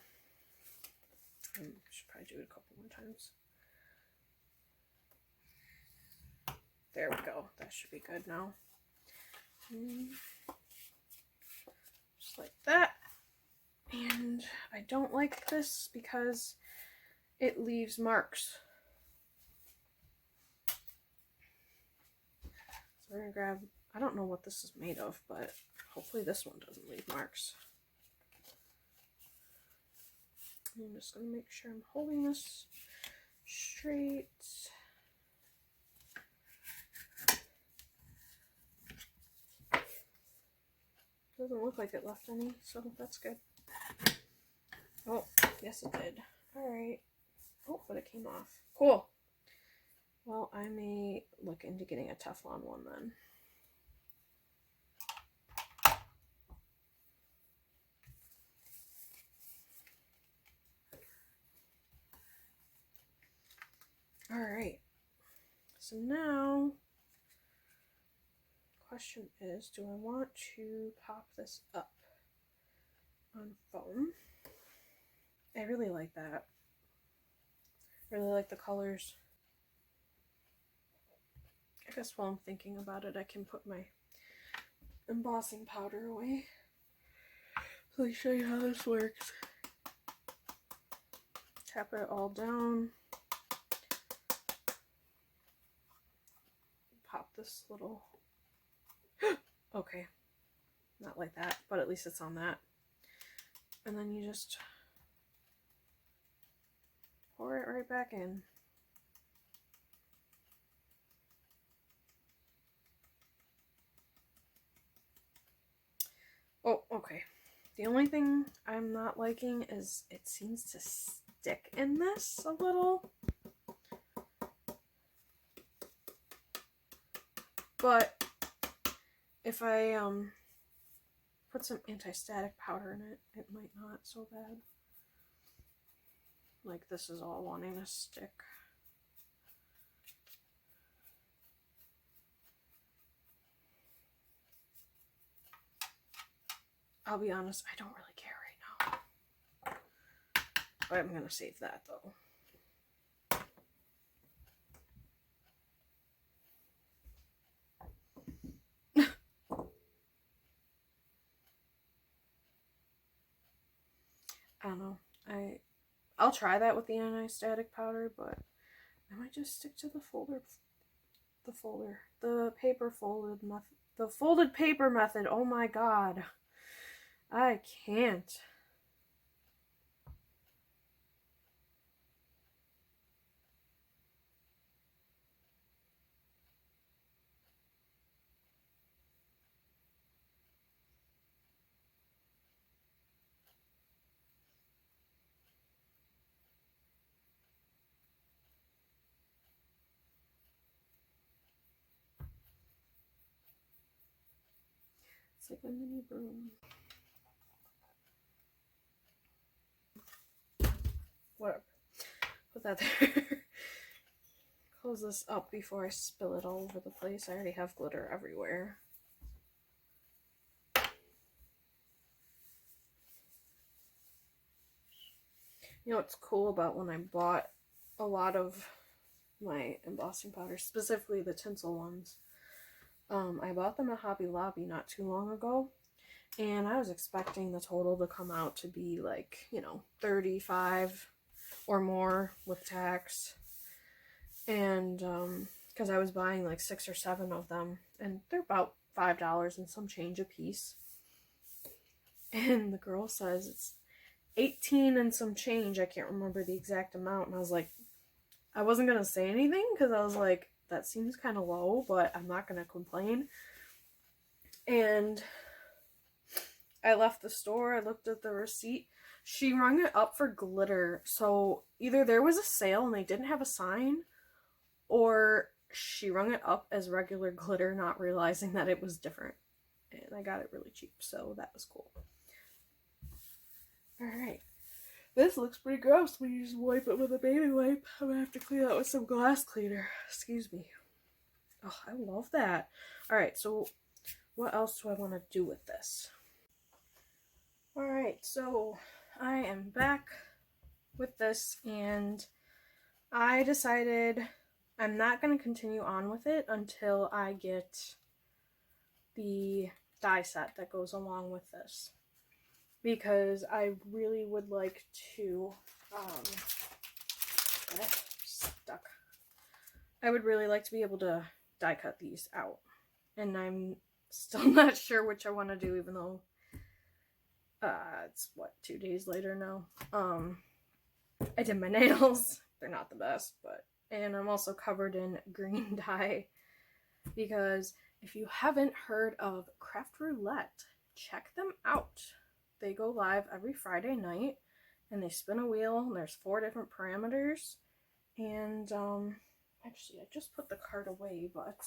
I should probably do it a couple more times. There we go. That should be good now. Just like that. And I don't like this because it leaves marks. So we're gonna grab, I don't know what this is made of, but hopefully this one doesn't leave marks. I'm just gonna make sure I'm holding this straight. Doesn't look like it left any, so that's good. Oh, yes it did. Alright. Oh, but it came off. Cool. Well, I may look into getting a Teflon one then. Alright. So now, question is, do I want to pop this up on foam? I really like that. I really like the colors. I guess while I'm thinking about it, I can put my embossing powder away. So let me show you how this works. Tap it all down. Pop this little... Okay, not like that, but at least it's on that. And then you just pour it right back in. Oh, okay. The only thing I'm not liking is it seems to stick in this a little. But if I put some anti-static powder in it, it might not so bad. Like this is all wanting to stick. I'll be honest, I don't really care right now. But I'm gonna save that though. I don't know. I'll try that with the anti-static powder, but I might just stick to the paper folded method. The folded paper method. Oh my god. I can't. It's like a mini broom. Whatever. Put that there. Close this up before I spill it all over the place. I already have glitter everywhere. You know what's cool about when I bought a lot of my embossing powders, specifically the tinsel ones. I bought them at Hobby Lobby not too long ago, and I was expecting the total to come out to be like, you know, $35 or more with tax. And because I was buying like 6 or 7 of them, and they're about $5 and some change a piece. And the girl says it's 18 and some change. I can't remember the exact amount. And I was like, I wasn't gonna say anything because I was like, that seems kind of low, but I'm not gonna complain. And I left the store. I looked at the receipt. She rung it up for glitter. So either there was a sale and they didn't have a sign, or she rung it up as regular glitter, not realizing that it was different. And I got it really cheap, so that was cool. Alright. This looks pretty gross when you just wipe it with a baby wipe. I'm gonna have to clean it with some glass cleaner. Excuse me. Oh, I love that. Alright, so what else do I want to do with this? Alright, so I am back with this, and I decided I'm not going to continue on with it until I get the die set that goes along with this. Because I really would like to, stuck. I would really like to be able to die cut these out. And I'm still not sure which I want to do, even though, it's what, 2 days later now. I did my nails. They're not the best, but, and I'm also covered in green dye, because if you haven't heard of Craft Roulette, check them out. They go live every Friday night, and they spin a wheel, and there's 4 different parameters, and, actually, I just put the card away, but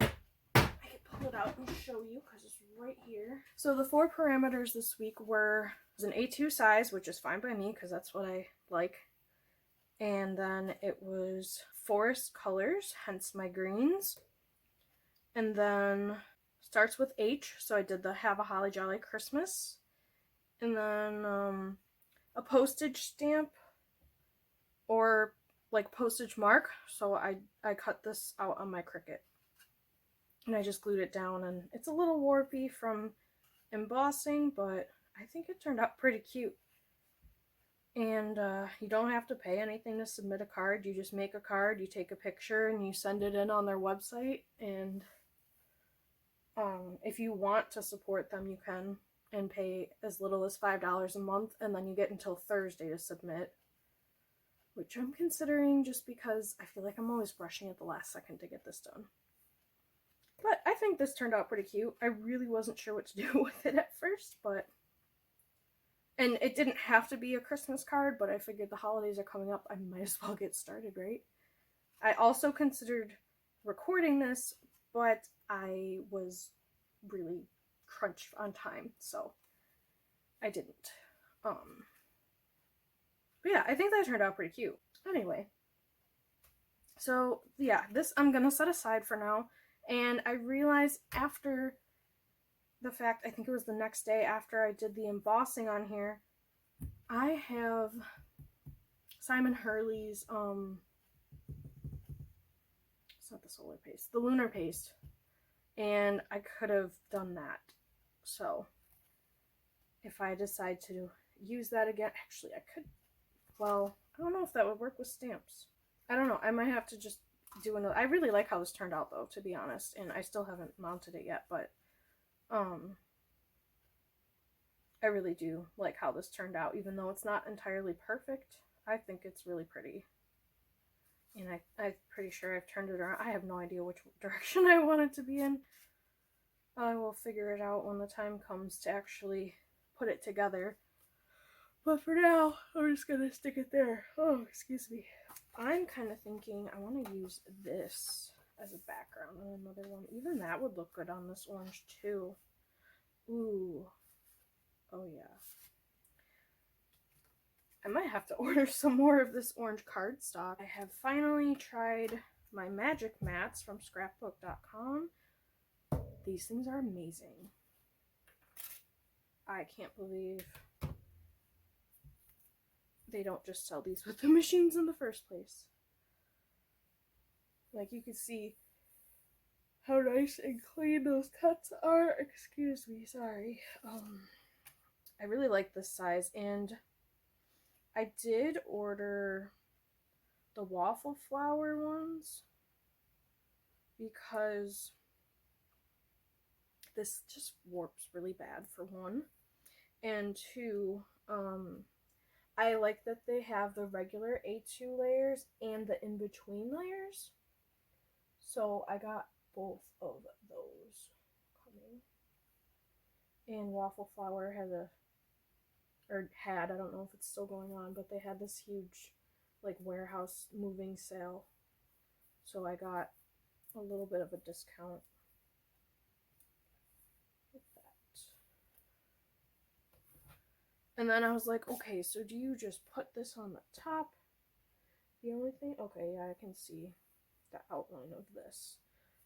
I can pull it out and show you, because it's right here. So the 4 parameters this week were an A2 size, which is fine by me, because that's what I like, and then it was forest colors, hence my greens. And then starts with H, so I did the Have a Holly Jolly Christmas. And then a postage stamp or like postage mark. So I cut this out on my Cricut. And I just glued it down, and it's a little warpy from embossing, but I think it turned out pretty cute. And you don't have to pay anything to submit a card. You just make a card, you take a picture, and you send it in on their website. And if you want to support them, you can, and pay as little as $5 a month, and then you get until Thursday to submit, which I'm considering just because I feel like I'm always rushing at the last second to get this done. But I think this turned out pretty cute. I really wasn't sure what to do with it at first, and it didn't have to be a Christmas card, but I figured the holidays are coming up, I might as well get started, right? I also considered recording this, but I was really crunched on time, so I didn't. But yeah, I think that turned out pretty cute. Anyway, so yeah, this I'm gonna set aside for now, and I realized after the fact, I think it was the next day after I did the embossing on here, I have Simon Hurley's, it's not the solar paste, the lunar paste, and I could have done that. So if I decide to use that again, actually I could, well, I don't know if that would work with stamps. I don't know, I might have to just do another. I really like how this turned out though, to be honest, and I still haven't mounted it yet, but I really do like how this turned out, even though it's not entirely perfect. I think it's really pretty. And I'm pretty sure I've turned it around. I have no idea which direction I want it to be in. I will figure it out when the time comes to actually put it together. But for now, I'm just gonna stick it there. Oh, excuse me. I'm kind of thinking I want to use this as a background on another one. Even that would look good on this orange too. Ooh. Oh yeah. I might have to order some more of this orange cardstock. I have finally tried my magic mats from scrapbook.com. These things are amazing. I can't believe they don't just sell these with the machines in the first place. Like, you can see how nice and clean those cuts are. Excuse me, sorry. I really like this size, and I did order the waffle flower ones because this just warps really bad, for one, and two, I like that they have the regular A2 layers and the in-between layers, so I got both of those coming. And waffle flower had I don't know if it's still going on, but they had this huge like warehouse moving sale, so I got a little bit of a discount with that. And then I was like, okay, so do you just put this on the top? The only thing, okay, yeah, I can see the outline of this,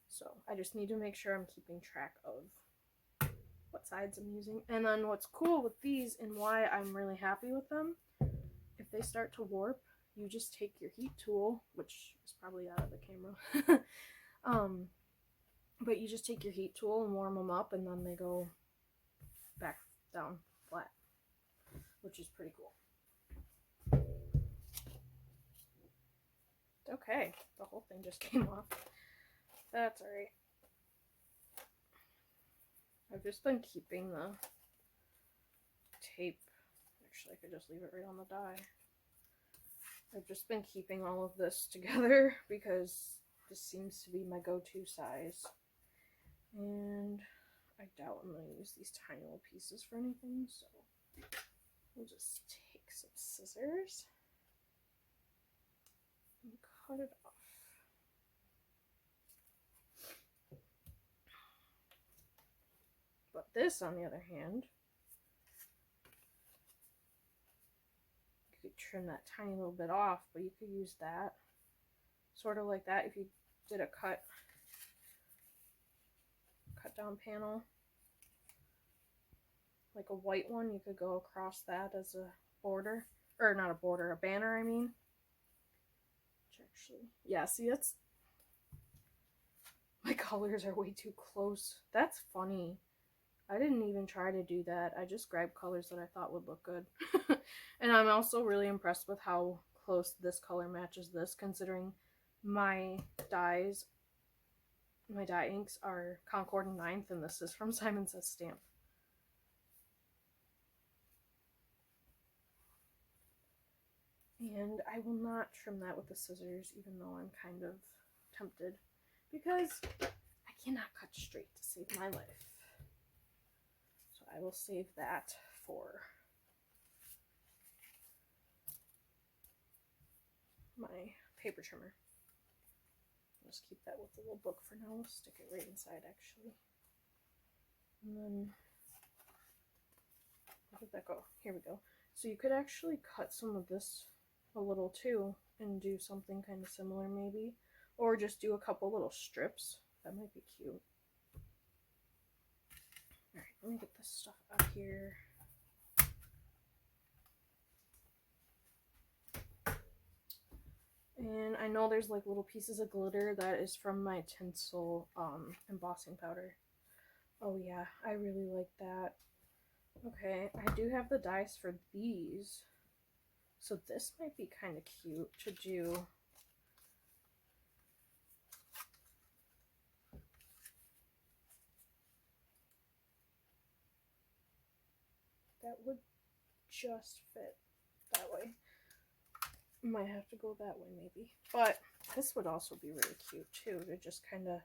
so I just need to make sure I'm keeping track of what sides I'm using. And then what's cool with these, and why I'm really happy with them, if they start to warp, you just take your heat tool, which is probably out of the camera, but you just take your heat tool and warm them up, and then they go back down flat, which is pretty cool. Okay, the whole thing just came off. That's alright. I've just been keeping the tape. Actually, I could just leave it right on the die. I've just been keeping all of this together because this seems to be my go-to size. And I doubt I'm going to use these tiny little pieces for anything, so we'll just take some scissors and cut it off. But this, on the other hand, you could trim that tiny little bit off, but you could use that, sort of like that, if you did a cut cut down panel. Like a white one, you could go across that as a border. Or not a border, a banner, I mean. Which actually, yeah, see, that's... My colors are way too close. That's funny. I didn't even try to do that. I just grabbed colors that I thought would look good. And I'm also really impressed with how close this color matches this, considering my dyes, my dye inks are Concord and 9th, and this is from Simon Says Stamp. And I will not trim that with the scissors, even though I'm kind of tempted, because I cannot cut straight to save my life. So I will save that for my paper trimmer. I'll just keep that with the little book for now. We'll stick it right inside, actually. And then, where did that go? Here we go. So you could actually cut some of this a little too and do something kind of similar maybe, or just do a couple little strips. That might be cute. Alright, let me get this stuff out here. And I know there's like little pieces of glitter that is from my tinsel embossing powder. Oh yeah, I really like that. Okay, I do have the dies for these. So this might be kind of cute to do. That would just fit that way. Might have to go that way maybe. But this would also be really cute too, to just kind of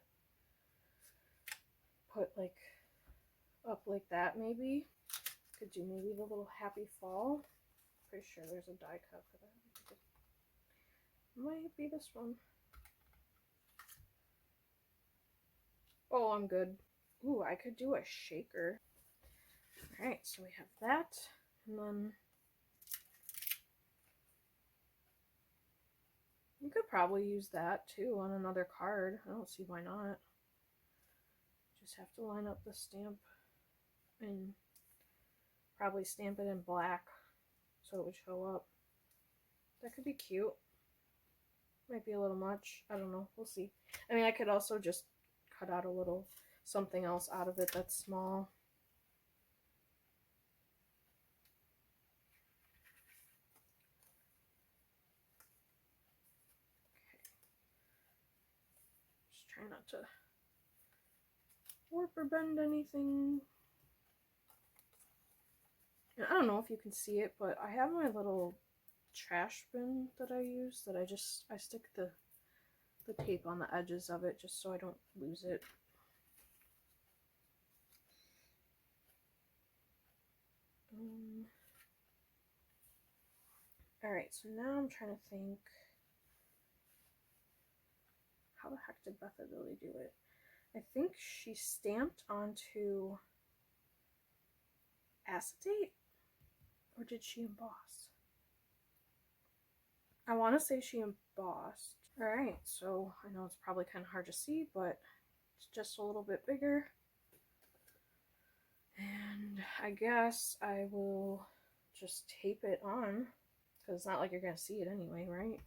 put like up like that maybe. Could do maybe the little happy fall. Pretty sure there's a die cut for that. Might be this one. Oh, I'm good. Ooh, I could do a shaker. Alright, so we have that. And then you could probably use that too on another card. I don't see why not. Just have to line up the stamp and probably stamp it in black so it would show up. That could be cute. Might be a little much. I don't know. We'll see. I mean, I could also just cut out a little something else out of it that's small. Okay. Just try not to warp or bend anything. And I don't know if you can see it, but I have my little trash bin that I use that I stick the tape on the edges of it just so I don't lose it. Alright, so now I'm trying to think, how the heck did Betha really do it? I think she stamped onto acetate, or did she emboss? I want to say she embossed. Alright, so I know it's probably kind of hard to see, but it's just a little bit bigger. And I guess I will just tape it on, because it's not like you're going to see it anyway, right?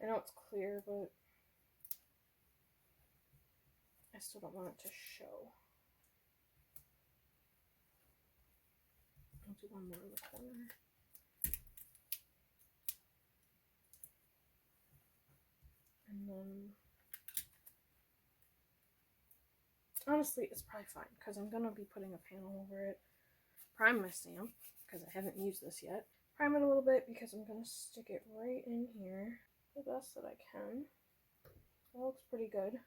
I know it's clear, but I still don't want it to show. I'll do one more in the corner. And then, honestly, it's probably fine, because I'm going to be putting a panel over it. Prime my stamp, because I haven't used this yet. Prime it a little bit, because I'm going to stick it right in here the best that I can. That looks pretty good.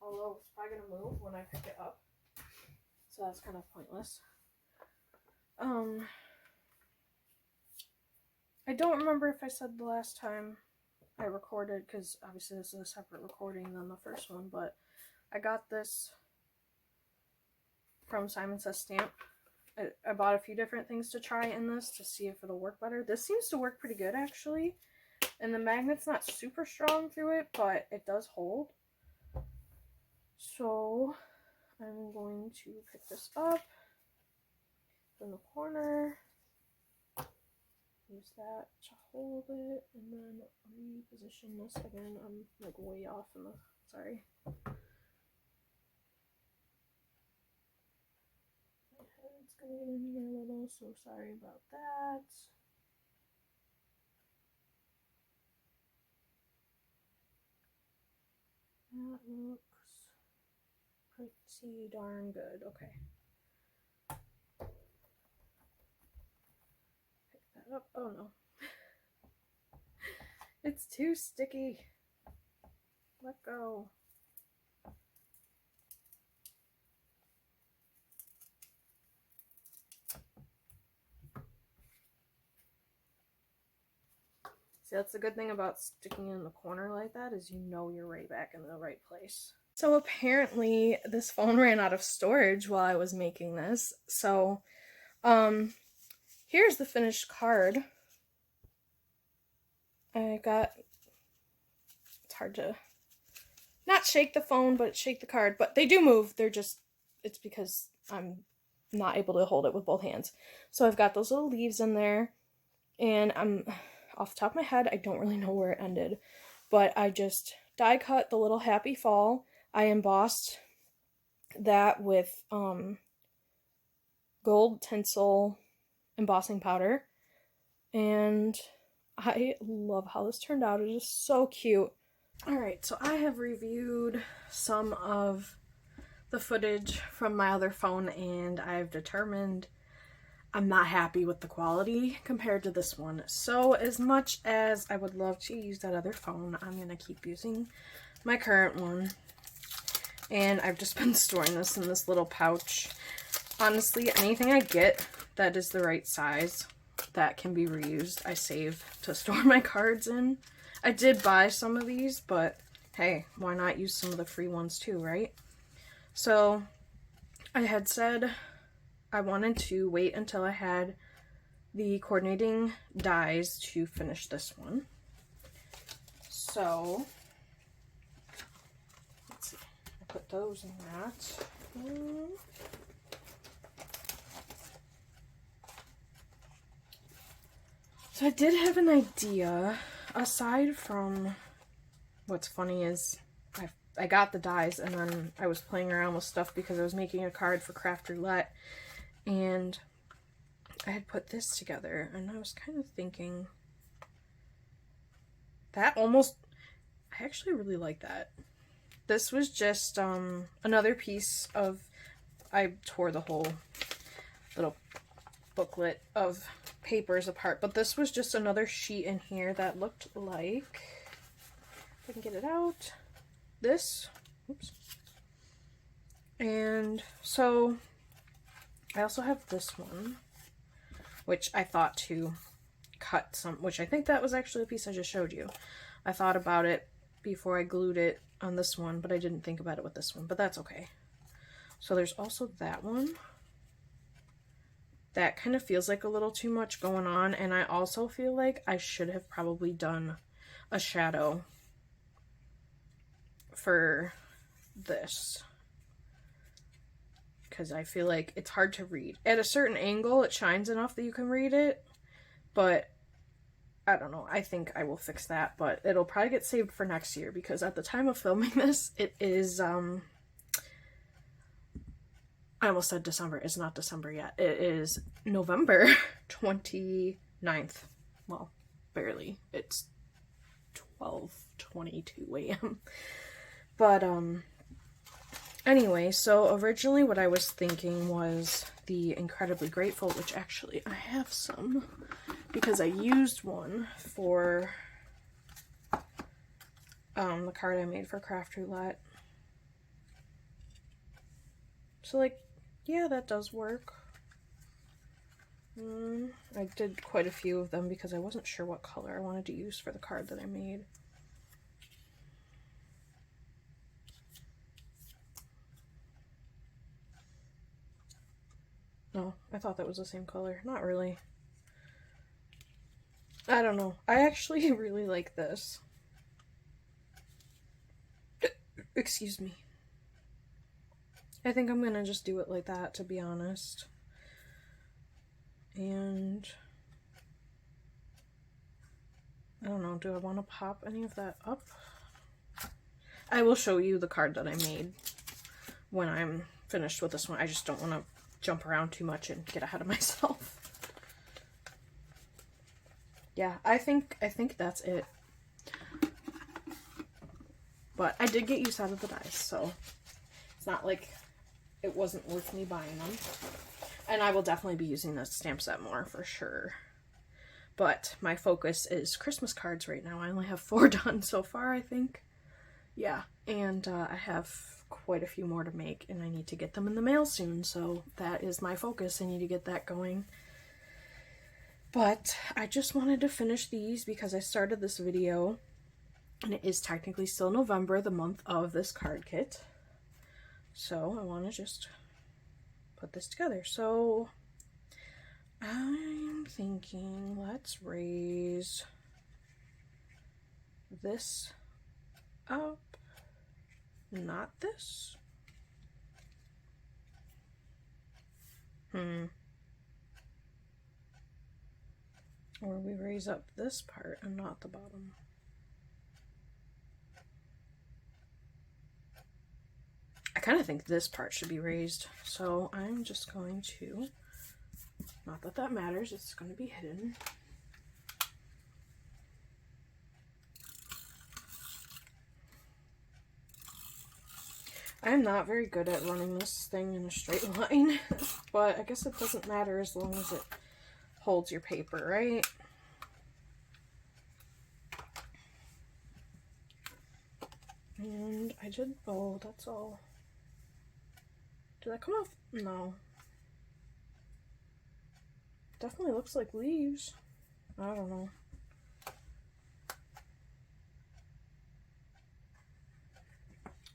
Although it's probably going to move when I pick it up. So that's kind of pointless. I don't remember if I said the last time I recorded, because obviously this is a separate recording than the first one, but I got this from Simon Says Stamp. I bought a few different things to try in this to see if it'll work better. This seems to work pretty good actually. And the magnet's not super strong through it, but it does hold. So I'm going to pick this up from the corner, use that to hold it, and then reposition this again. I'm like way off in the, sorry. My head's gonna get in here a little, so sorry about that. That looks pretty darn good. Okay. Pick that up. Oh no. It's too sticky. Let go. See, that's the good thing about sticking in the corner like that, is you know you're right back in the right place. So apparently this phone ran out of storage while I was making this. So here's the finished card. I got, it's hard to not shake the phone, but shake the card. But they do move. They're just, it's because I'm not able to hold it with both hands. So I've got those little leaves in there. And I'm, off the top of my head, I don't really know where it ended. But I just die cut the little happy fall. I embossed that with gold tinsel embossing powder. And I love how this turned out. It is so cute. Alright, so I have reviewed some of the footage from my other phone, and I've determined I'm not happy with the quality compared to this one. So as much as I would love to use that other phone, I'm going to keep using my current one. And I've just been storing this in this little pouch. Honestly, anything I get that is the right size that can be reused, I save to store my cards in. I did buy some of these, but hey, why not use some of the free ones too, right? So I had said I wanted to wait until I had the coordinating dies to finish this one. So let's see, I put those in that. So I did have an idea, aside from, what's funny is I got the dies and then I was playing around with stuff because I was making a card for Craft Roulette, and I had put this together and I was kind of thinking that almost, I actually really like that. This was just another piece of, I tore the whole little booklet of papers apart, but this was just another sheet in here that looked like, if I can get it out, this. Oops. And so I also have this one, which I thought to cut some, which I think that was actually the piece I just showed you. I thought about it before I glued it on this one, but I didn't think about it with this one, but that's okay. So there's also that one. That kind of feels like a little too much going on, and I also feel like I should have probably done a shadow for this, because I feel like it's hard to read. At a certain angle, it shines enough that you can read it, but I don't know. I think I will fix that, but it'll probably get saved for next year, because at the time of filming this, it is, I almost said December. It's not December yet. It is November 29th. Well, barely. It's 12:22 a.m. But, anyway, so originally what I was thinking was the Incredibly Grateful, which actually I have some, because I used one for, the card I made for Craft Roulette. So, like, yeah, that does work. I did quite a few of them because I wasn't sure what color I wanted to use for the card that I made. No, I I thought that was the same color. Not really. I don't know. I actually really like this. Excuse me. I think I'm gonna just do it like that, to be honest. And I don't know, do I want to pop any of that up? I will show you the card that I made when I'm finished with this one. I just don't want to jump around too much and get ahead of myself. Yeah, I think that's it. But I did get use out of the dies, so it's not like it wasn't worth me buying them. And I will definitely be using the stamp set more for sure. But my focus is Christmas cards right now. I only have 4 done so far, I think. Yeah, and I have quite a few more to make, and I need to get them in the mail soon, so that is my focus. I need to get that going. But I just wanted to finish these because I started this video, and it is technically still November, the month of this card kit. So I want to just put this together. So I'm thinking, let's raise this up, not this. Or we raise up this part and not the bottom. I kind of think this part should be raised, so I'm just going to, not that that matters, it's going to be hidden. I'm not very good at running this thing in a straight line, but I guess it doesn't matter as long as it holds your paper, right? And I did both, that's all. Did that come off? No. Definitely looks like leaves. I don't know.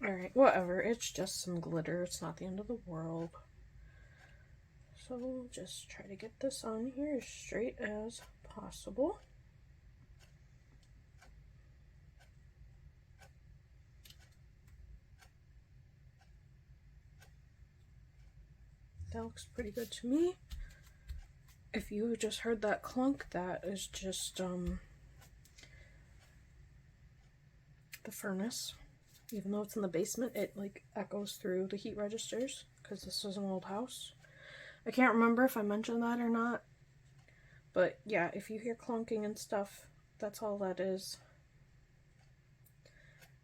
Alright, whatever. It's just some glitter. It's not the end of the world. So we'll just try to get this on here as straight as possible. That looks pretty good to me. If you just heard that clunk, that is just the furnace. Even though it's in the basement, it like echoes through the heat registers because this is an old house. I can't remember if I mentioned that or not, but yeah, if you hear clunking and stuff, that's all that is.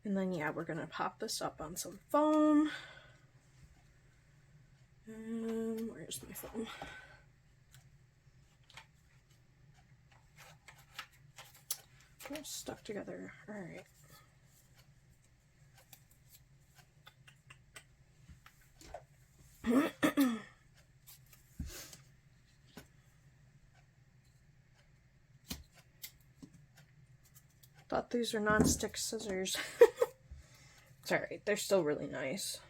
And then yeah, we're gonna pop this up on some foam. Where's my foam? All stuck together. All right. Thought these were non-stick scissors. It's alright, they're still really nice.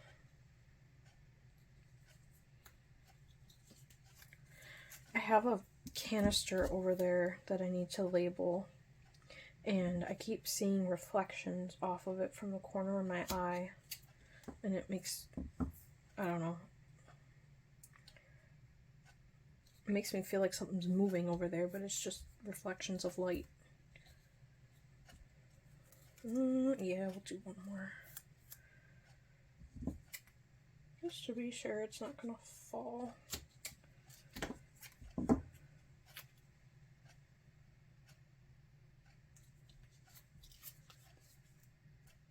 I have a canister over there that I need to label, and I keep seeing reflections off of it from the corner of my eye, and it makes, I don't know, it makes me feel like something's moving over there, but it's just reflections of light. Yeah, we'll do one more. Just to be sure it's not gonna fall.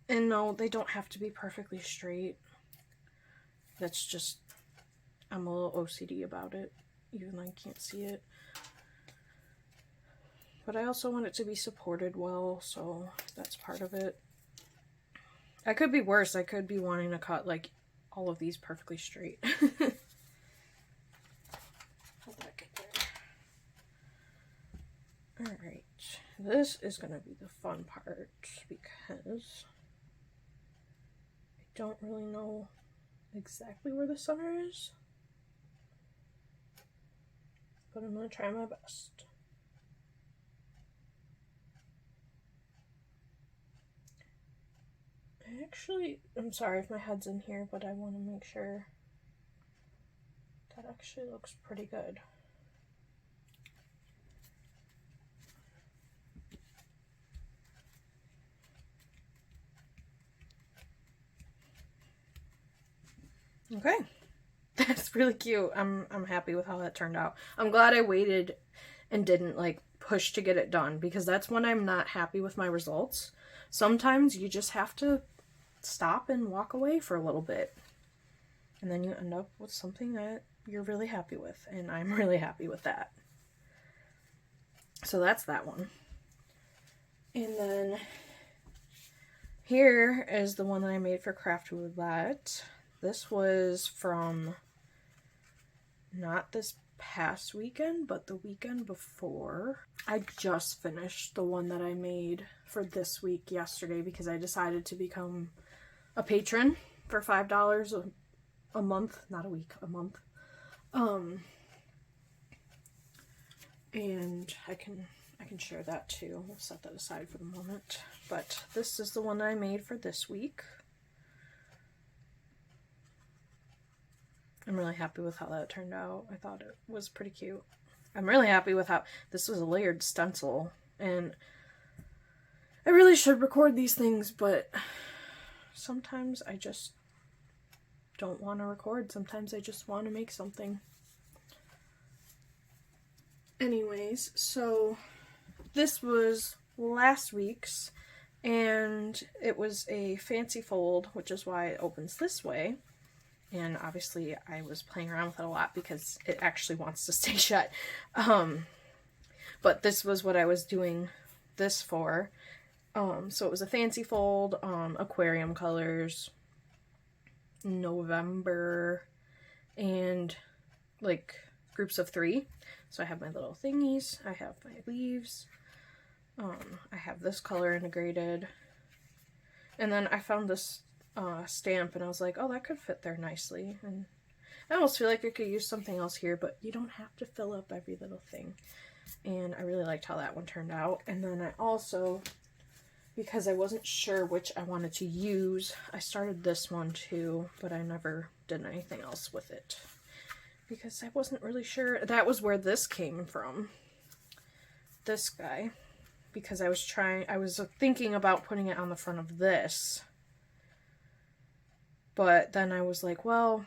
And no, they don't have to be perfectly straight. That's just, I'm a little OCD about it, even though I can't see it. But I also want it to be supported well, so that's part of it. I could be worse. I could be wanting to cut like all of these perfectly straight. How'd that get there? Alright, this is going to be the fun part because I don't really know exactly where the center is. but I'm going to try my best. I'm sorry if my head's in here, but I want to make sure that actually looks pretty good. Okay. That's really cute. I'm happy with how that turned out. I'm glad I waited and didn't like push to get it done, because that's when I'm not happy with my results. Sometimes you just have to stop and walk away for a little bit, and then you end up with something that you're really happy with, and I'm really happy with that. So that's that one. And then here is the one that I made for Craft Roulette. This was from not this past weekend, but the weekend before. I just finished the one that I made for this week yesterday, because I decided to become a patron for $5 a month, not a week, a month. And I can share that too. We'll set that aside for the moment. But this is the one I made for this week. I'm really happy with how that turned out. I thought it was pretty cute. I'm really happy with how this was a layered stencil, and I really should record these things, but sometimes I just don't want to record. Sometimes I just want to make something. Anyways, so this was last week's, and it was a fancy fold, which is why it opens this way. And obviously I was playing around with it a lot because it actually wants to stay shut. But this was what I was doing this for. So it was a fancy fold, aquarium colors, November, and like groups of 3. So I have my little thingies, I have my leaves, I have this color integrated, and then I found this stamp, and I was like, oh, that could fit there nicely. And I almost feel like I could use something else here, but you don't have to fill up every little thing. And I really liked how that one turned out. And then I also, because I wasn't sure which I wanted to use, I started this one too, but I never did anything else with it because I wasn't really sure. That was where this came from, this guy, because I was thinking about putting it on the front of this. But then I was like, well,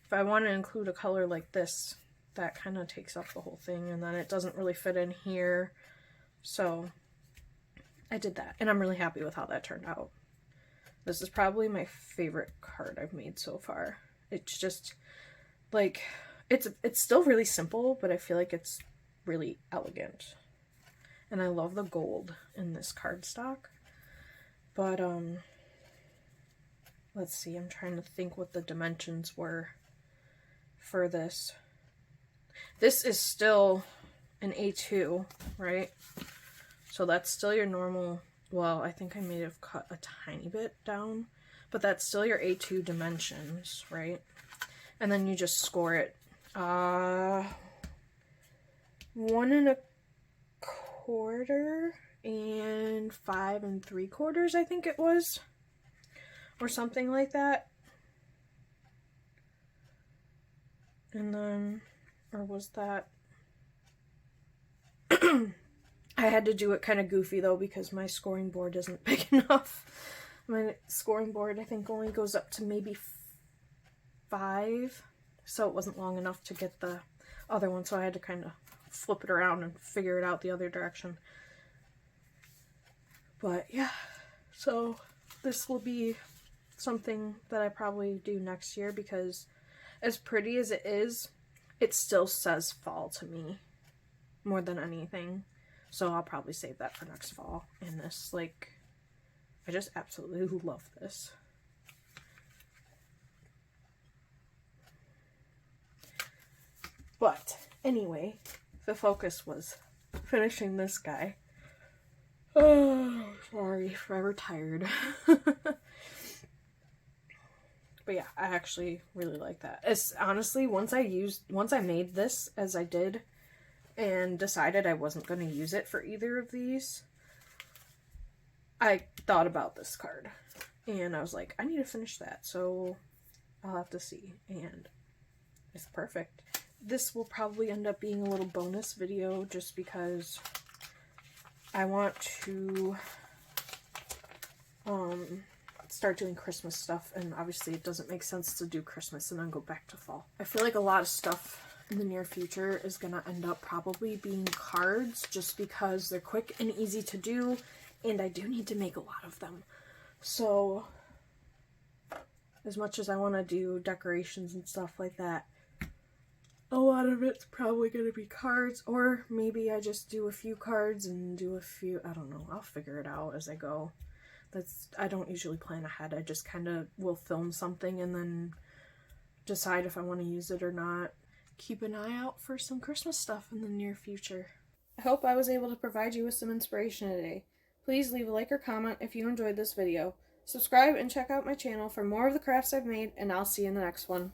if I want to include a color like this, that kind of takes up the whole thing, and then it doesn't really fit in here. So I did that, and I'm really happy with how that turned out. This is probably my favorite card I've made so far. It's just, like, it's still really simple, but I feel like it's really elegant. And I love the gold in this cardstock. But, let's see, I'm trying to think what the dimensions were for this. This is still an A2, right? So that's still your normal, well, I think I may have cut a tiny bit down, but that's still your A2 dimensions, right? And then you just score it. 1 1/4 and 5 3/4, I think it was. Or something like that. And then, or was that? I had to do it kind of goofy though because my scoring board isn't big enough. My scoring board I think only goes up to maybe 5, so it wasn't long enough to get the other one, so I had to kind of flip it around and figure it out the other direction. But yeah, so this will be something that I probably do next year, because as pretty as it is, it still says fall to me more than anything. So I'll probably save that for next fall. And this, like, I just absolutely love this. But anyway, the focus was finishing this guy. Oh, sorry, forever tired. But yeah, I actually really like that. It's honestly, once I made this as I did and decided I wasn't going to use it for either of these, I thought about this card. And I was like, I need to finish that, so I'll have to see. And it's perfect. This will probably end up being a little bonus video just because I want to start doing Christmas stuff, and obviously it doesn't make sense to do Christmas and then go back to fall. I feel like a lot of stuff in the near future is gonna end up probably being cards just because they're quick and easy to do, and I do need to make a lot of them. So as much as I want to do decorations and stuff like that, a lot of it's probably going to be cards, or maybe I just do a few cards and do a few, I don't know, I'll figure it out as I go. I don't usually plan ahead. I just kind of will film something and then decide if I want to use it or not. Keep an eye out for some Christmas stuff in the near future. I hope I was able to provide you with some inspiration today. Please leave a like or comment if you enjoyed this video. Subscribe and check out my channel for more of the crafts I've made, and I'll see you in the next one.